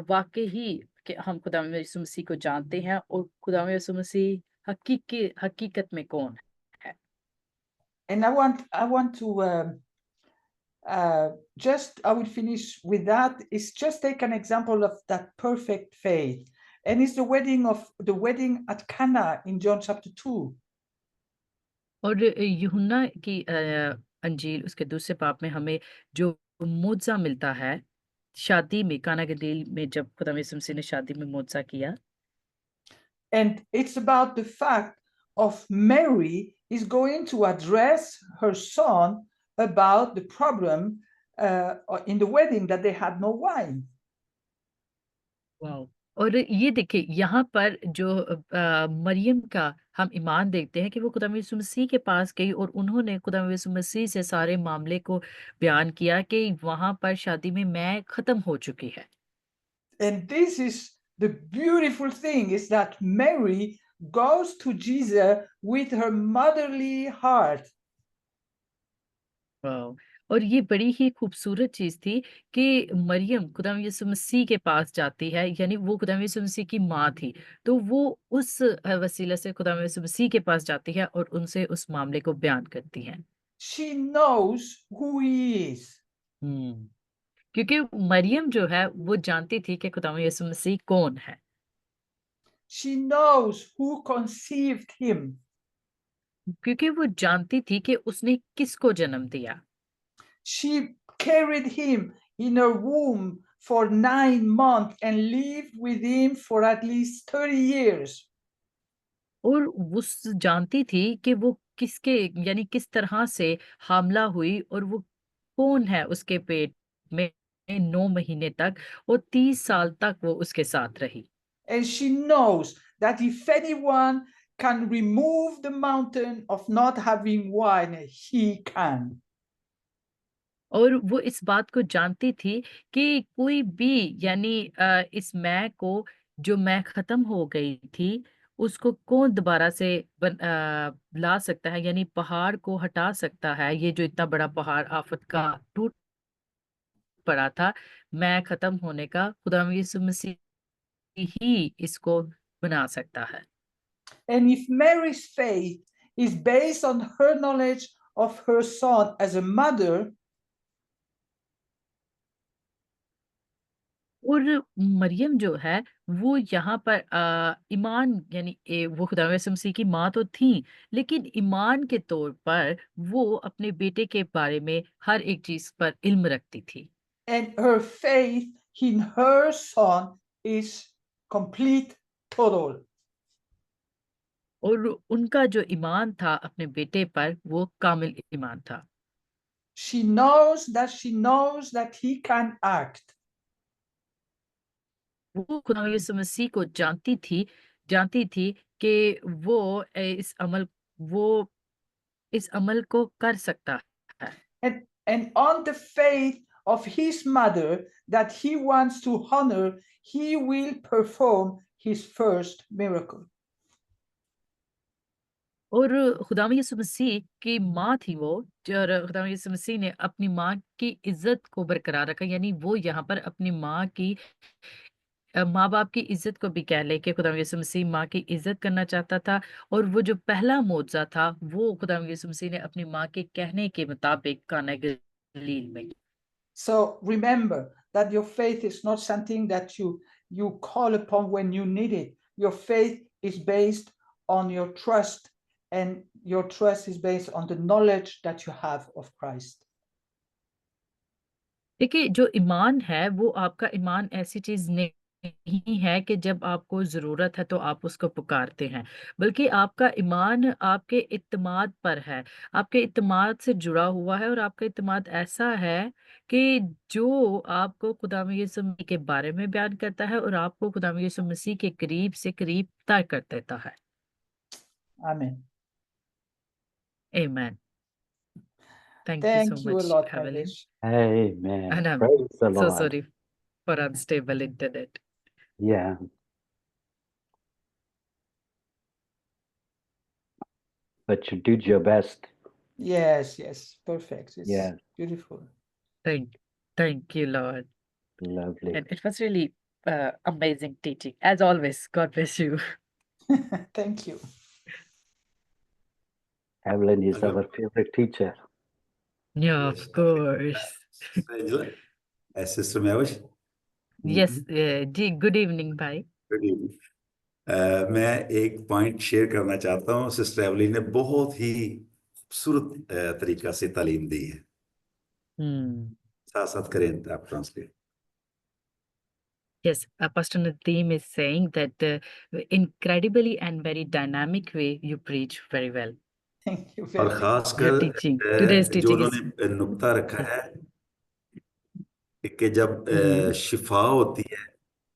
Speaker 2: वाकई ही कि हम खुदा यीशु मसीह को जानते हैं और खुदा यीशु मसीह हकीकत में कौन है.
Speaker 1: And I want to I will finish with that. Is just take an example of that perfect faith, and it's the wedding at Cana in John chapter 2.
Speaker 2: और यूहन्ना की अंजील उसके दूसरे बाब में हमें जो मुआवजा मिलता है शादी में, काना गलील में, जब खुदा यीशु मसीह ने शादी में मुआवजा किया.
Speaker 1: And it's about the fact of Mary is going to address her son about the problem in the wedding that they had no wine.
Speaker 2: Wow. और ये देखिए, यहाँ पर जो मरियम का हम ईमान देखते हैं कि वो खुदा यीशु मसीह के पास गई और उन्होंने खुदा यीशु मसीह से सारे मामले को बयान किया कि वहां पर शादी में मैं खत्म हो चुकी है.
Speaker 1: And this is the beautiful thing, is that Mary goes to Jesus with her motherly heart.
Speaker 2: Wow. और ये बड़ी ही खूबसूरत चीज थी कि मरियम खुदा यीशु मसीह के पास जाती है, यानी वो खुदा यीशु मसीह की माँ थी, तो वो उस वसीला से खुदा यीशु मसीह के पास जाती है और उनसे उस मामले को बयान करती है.
Speaker 1: She knows who he is.
Speaker 2: क्योंकि मरियम जो है वो जानती थी कि खुदा यीशु मसीह कौन है.
Speaker 1: She knows who conceived him.
Speaker 2: क्योंकि वो जानती थी कि उसने किसको जन्म दिया.
Speaker 1: She carried him in her womb for 9 months and lived with him for at least 30 years.
Speaker 2: और वो जानती थी कि वो किसके यानी किस तरह से हामला हुई और वो कौन है उसके पेट में 9 महीने तक और 30 साल तक वो उसके साथ रही।
Speaker 1: And she knows that if anyone can remove the mountain of not having wine, he can.
Speaker 2: और वो इस बात को जानती थी कि कोई भी यानी इस मैं को जो मैं खत्म हो गई थी उसको कौन दोबारा से ला सकता है, यानी पहाड़ को हटा सकता है। ये जो इतना बड़ा पहाड़ आफत का टूट पड़ा था, मैं खत्म होने का, खुदा यीशु मसीह ही इसको बना सकता है।
Speaker 1: And if Mary's faith is based on her knowledge of her son as a mother,
Speaker 2: और मरियम जो है वो यहाँ पर ईमान यानी वो खुदा मसीह की माँ तो थी, लेकिन ईमान के तौर पर वो अपने बेटे के बारे में हर एक चीज पर इल्म रखती थी।
Speaker 1: and her faith in her son is complete, total.
Speaker 2: और उनका जो ईमान था अपने बेटे पर वो कामिल ईमान था।
Speaker 1: She knows that he can act.
Speaker 2: वो खुदा यीशु मसीह को जानती थी कि वो वो इस अमल को कर सकता है।
Speaker 1: And on the faith of his mother that he wants to honor, he will perform his first miracle.
Speaker 2: और खुदा यीशु मसीह की माँ थी वो, और खुदा यीशु मसीह ने अपनी माँ की इज्जत को बरकरार रखा, यानी वो यहाँ पर अपनी माँ बाप की इज्जत को भी कह ले कि खुदा यीशु मसीह माँ की इज्जत करना चाहता था। और वो जो पहला मौजज़ा था वो खुदा यीशु मसीह ने अपनी माँ के कहने के मुताबिक काना गलील में।
Speaker 1: So remember that your faith is not something that you call upon when you need it. Your faith is based on your trust, and your trust is based on the knowledge that you have of Christ.
Speaker 2: देखिए, जो ईमान है वो आपका ईमान ऐसी चीज नहीं है कि जब आपको जरूरत है तो आप उसको पुकारते हैं, बल्कि आपका ईमान आपके इत्मीनान पर है, आपके इत्मीनान से जुड़ा हुआ है। और आपका इत्मीनान ऐसा है कि जो आपको खुदा यीशु मसीह के बारे में बयान करता है और आपको खुदा यीशु मसीह के करीब से करीब तय कर देता है।
Speaker 1: Amen.
Speaker 2: आमीन। Thank you so
Speaker 1: Thank you a
Speaker 2: much,
Speaker 1: lot,
Speaker 2: Evelyn.
Speaker 1: Kadesh.
Speaker 3: Amen.
Speaker 2: And I'm
Speaker 3: Praise the
Speaker 2: so
Speaker 3: Lord.
Speaker 2: sorry for unstable internet.
Speaker 3: Yeah. But you did your best.
Speaker 1: Yes, perfect. It's
Speaker 3: Yeah.
Speaker 1: beautiful.
Speaker 2: Thank you, Lord.
Speaker 3: Lovely.
Speaker 2: And it was really amazing teaching, as always. God bless you.
Speaker 1: Thank you.
Speaker 3: Evelyn is
Speaker 4: Okay.
Speaker 3: our favorite teacher.
Speaker 2: Yeah,
Speaker 4: Yes.
Speaker 2: of course.
Speaker 4: Angela, Sister Mavish.
Speaker 2: Yes, ji, good evening, bye.
Speaker 4: Good evening. मैं एक point share करना चाहता हूँ। Sister एवली ने बहुत ही खूबसूरत तरीका से तालीम दी है। साथ साथ करें आप translate.
Speaker 2: Yes, Pastor Nadeem is saying that incredibly and very dynamic way you preach very well.
Speaker 1: Thank you
Speaker 4: और
Speaker 1: very much.
Speaker 4: खासकर
Speaker 2: Today's
Speaker 4: जो
Speaker 2: teaching is
Speaker 4: उन्होंने नुक्ता रखा है कि जब शिफा होती है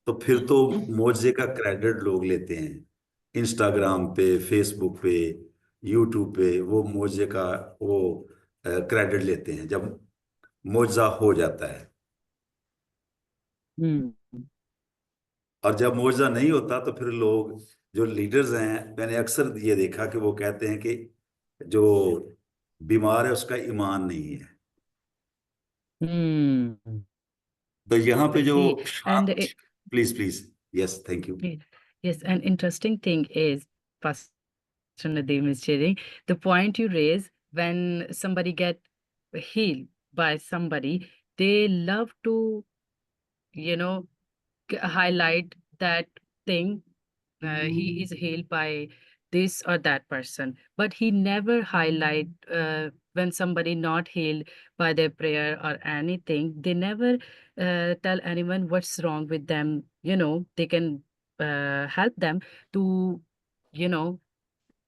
Speaker 4: तो फिर तो मौजे का क्रेडिट लोग लेते हैं। इंस्टाग्राम पे, फेसबुक पे, यूट्यूब पे वो मौजे का वो क्रेडिट लेते हैं जब मौजा हो जाता है। और जब मौजा नहीं होता तो फिर लोग जो लीडर्स हैं, मैंने अक्सर ये देखा कि वो कहते हैं कि जो बीमार है उसका ईमान नहीं है। तो यहाँ पे जो
Speaker 2: and
Speaker 4: please yes thank you.
Speaker 2: yes, an interesting thing is Pastor Nadeem is sharing the point you raise. When somebody get healed by somebody, they love to, highlight that thing. He is healed by this or that person, but he never highlight when somebody not healed by their prayer or anything. They never tell anyone what's wrong with them. They can help them to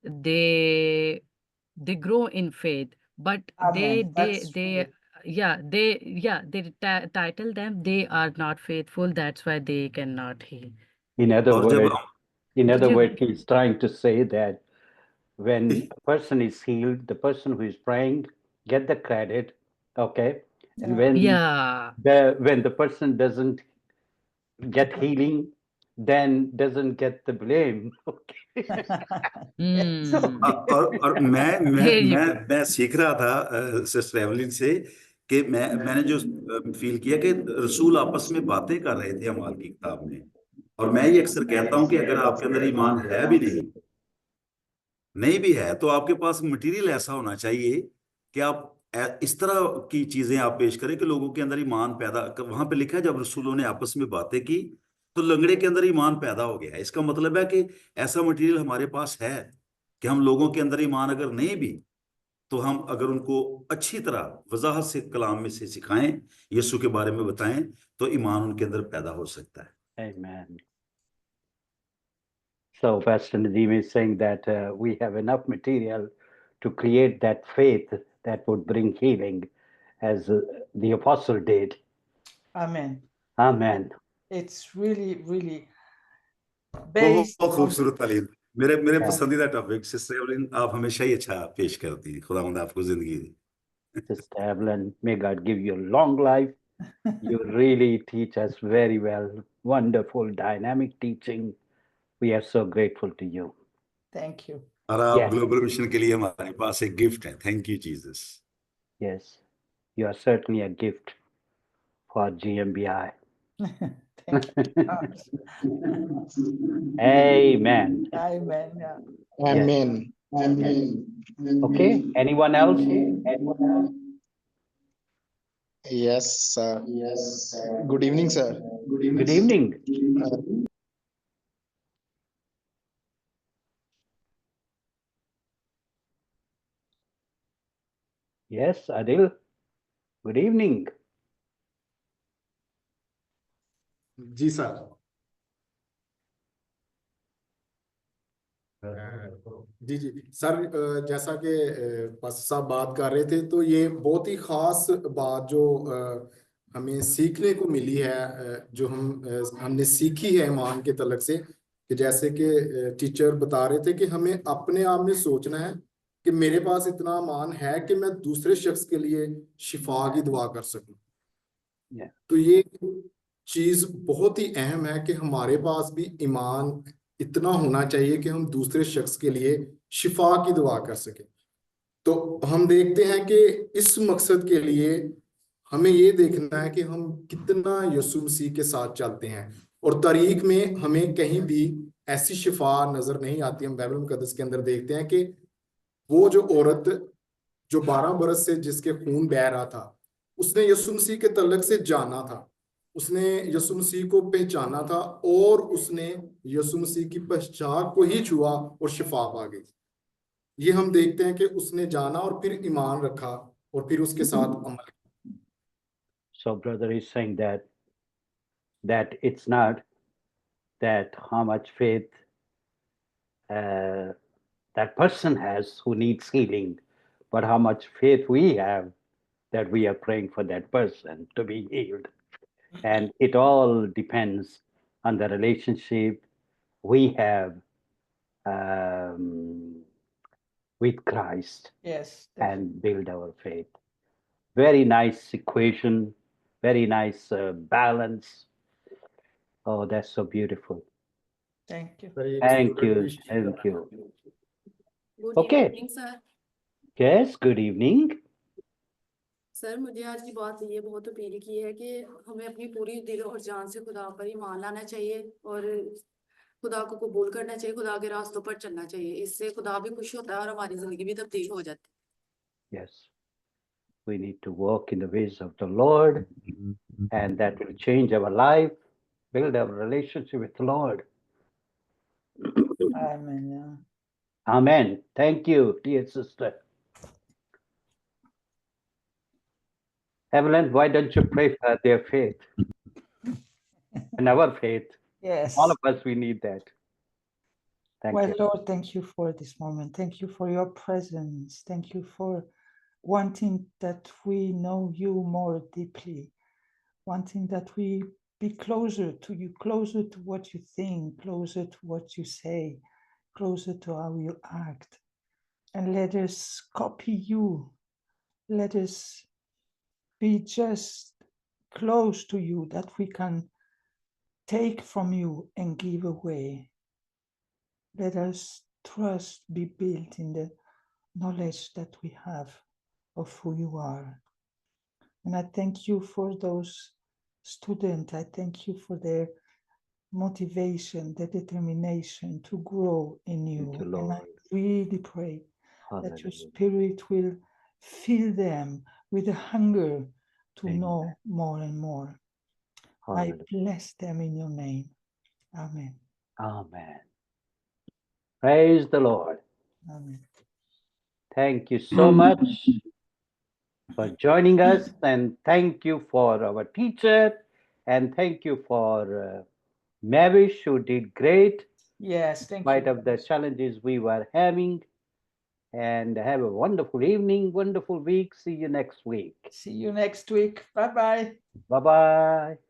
Speaker 2: they grow in faith, but
Speaker 1: Amen. That's
Speaker 2: they title them they are not faithful, that's why they cannot heal.
Speaker 3: In other
Speaker 4: और जब
Speaker 3: words, he's trying to say that when a person is healed, the person who is praying get the credit, okay? And
Speaker 1: Yeah.
Speaker 3: when the person doesn't get healing, then doesn't get the blame. Okay.
Speaker 4: और मैं
Speaker 2: There you go.
Speaker 4: मैं सीख रहा था sister Evelyn से कि मैंने जो फील किया कि रसूल आपस में बातें कर रहे थे अमाल की किताब में, और मैं ये अक्सर कहता हूं कि अगर आपके अंदर ईमान है भी नहीं भी है, तो आपके पास मटेरियल ऐसा होना चाहिए कि आप इस तरह की चीजें आप पेश करें कि लोगों के अंदर ईमान पैदा। वहां पे लिखा है जब रसूलों ने आपस में बातें की तो लंगड़े के अंदर ईमान पैदा हो गया। इसका मतलब है कि ऐसा मटेरियल हमारे पास है कि हम लोगों के अंदर ईमान अगर नहीं भी, तो हम अगर उनको अच्छी तरह वजाहत से कलाम में से सिखाएं, यीशु के बारे में बताएं, तो ईमान उनके अंदर पैदा हो सकता है।
Speaker 3: Amen. So Pastor Nadeem is saying that we have enough material to create that faith that would bring healing, as the apostle did.
Speaker 1: Amen.
Speaker 3: Amen.
Speaker 1: It's really, really
Speaker 4: बहुत
Speaker 1: based on
Speaker 4: खूबसूरत तालीम। मेरे
Speaker 3: Yeah.
Speaker 4: पसंदीदा topic sister Evelyn, आप हमेशा ही अच्छा पेश करती हैं। खुदावंद आपको जिंदगी दे।
Speaker 3: Sister Evelyn, may God give you a long life. You really teach us very well. Wonderful, dynamic teaching. We are so grateful to you.
Speaker 1: Thank you.
Speaker 4: और आप
Speaker 3: Yes,
Speaker 4: ग्लोबल मिशन के लिए हमारे पास एक गिफ्ट है। Thank you Jesus.
Speaker 3: yes. You are certainly a gift for GMBI.
Speaker 1: Thank you.
Speaker 3: Amen.
Speaker 1: Amen. Yeah.
Speaker 3: Yes.
Speaker 5: Amen. Amen.
Speaker 3: Okay. Anyone else?
Speaker 5: Yes, sir. Yes. Good evening, sir.
Speaker 3: Good evening. Yes, Adil. Good evening.
Speaker 6: Ji sir. Ji ji sir, जैसा कि pastor साहब बात कर रहे थे, तो ये बहुत ही खास बात जो हमें सीखने को मिली है, जो हमने सीखी है ईमान के तलक से, कि जैसे कि टीचर बता रहे थे कि हमें अपने आप में सोचना है कि मेरे पास इतना ईमान है कि मैं दूसरे शख्स के लिए शिफा की दुआ कर सकूं।
Speaker 3: Yeah.
Speaker 6: तो ये चीज बहुत ही अहम है कि हमारे पास भी ईमान इतना होना चाहिए कि हम दूसरे शख्स के लिए शिफा की दुआ कर सकें। तो हम देखते हैं कि इस मकसद के लिए हमें ये देखना है कि हम कितना यीशु मसीह के साथ चलते हैं, और तारीख में हमें कहीं भी ऐसी शिफा नजर नहीं आती। हम बाइबल मुकद्दस के अंदर देखते हैं कि वो जो औरत जो 12 बरस से जिसके खून बह रहा था, उसने यीशु मसीह के तलक से जाना था, उसने यीशु मसीह को पहचाना था, और उसने यीशु मसीह की पहचान को ही छुआ और शिफा पा गई। ये हम देखते हैं कि उसने जाना और फिर ईमान रखा और फिर उसके साथ अमल।
Speaker 3: So brother is saying that it's not that how much faith that person has who needs healing, but how much faith we have that we are praying for that person to be healed. And it all depends on the relationship we have with Christ.
Speaker 1: Yes.
Speaker 3: And build our faith. Very nice equation, very nice balance. Oh, that's so beautiful.
Speaker 1: Thank you.
Speaker 3: Thank you. Thank you.
Speaker 7: Good
Speaker 3: Okay.
Speaker 7: Evening sir.
Speaker 3: Yes, good evening.
Speaker 7: Sir, मुझे आज की बात ये बहुत appeal की है कि हमें अपनी पूरी दिल और जान से खुदा पर ईमान लाना चाहिए और खुदा को कबूल करना चाहिए, खुदा के रास्तों पर चलना चाहिए। इससे खुदा भी खुश होता है और हमारी जिंदगी भी तब्दील हो जाती है।
Speaker 3: Yes. We need to walk in the ways of the Lord, and that will change our life, build our relationship with the Lord.
Speaker 1: Amen. Yeah.
Speaker 3: Amen. Thank you, dear sister. Evelyn, why don't you pray for their faith and our faith?
Speaker 1: Yes.
Speaker 3: All of us, we need that. Thank
Speaker 1: Well,
Speaker 3: you.
Speaker 1: Lord, thank you for this moment. Thank you for your presence. Thank you for wanting that we know you more deeply, wanting that we be closer to you, closer to what you think, closer to what you say, closer to how you act. And let us copy you. Let us be just close to you, that we can take from you and give away. Let us trust be built in the knowledge that we have of who you are. And I thank you for those students. I thank you for their motivation, their determination to grow in you.
Speaker 3: Thank you,
Speaker 1: And I
Speaker 3: Lord.
Speaker 1: really pray that your
Speaker 3: Hallelujah.
Speaker 1: spirit will fill them with a hunger to
Speaker 3: Amen.
Speaker 1: know more and more. I
Speaker 3: Hallelujah.
Speaker 1: bless them in your name. Amen.
Speaker 3: Amen. Praise the Lord.
Speaker 1: Amen.
Speaker 3: Thank you so much for joining us, and thank you for our teacher, and thank you for Mavish, who did great
Speaker 1: Yes,
Speaker 3: in
Speaker 1: thank
Speaker 3: spite
Speaker 1: you.
Speaker 3: of the challenges we were having. And have a wonderful evening, wonderful week. See you next week.
Speaker 1: See you next week. Bye-bye.
Speaker 3: Bye-bye.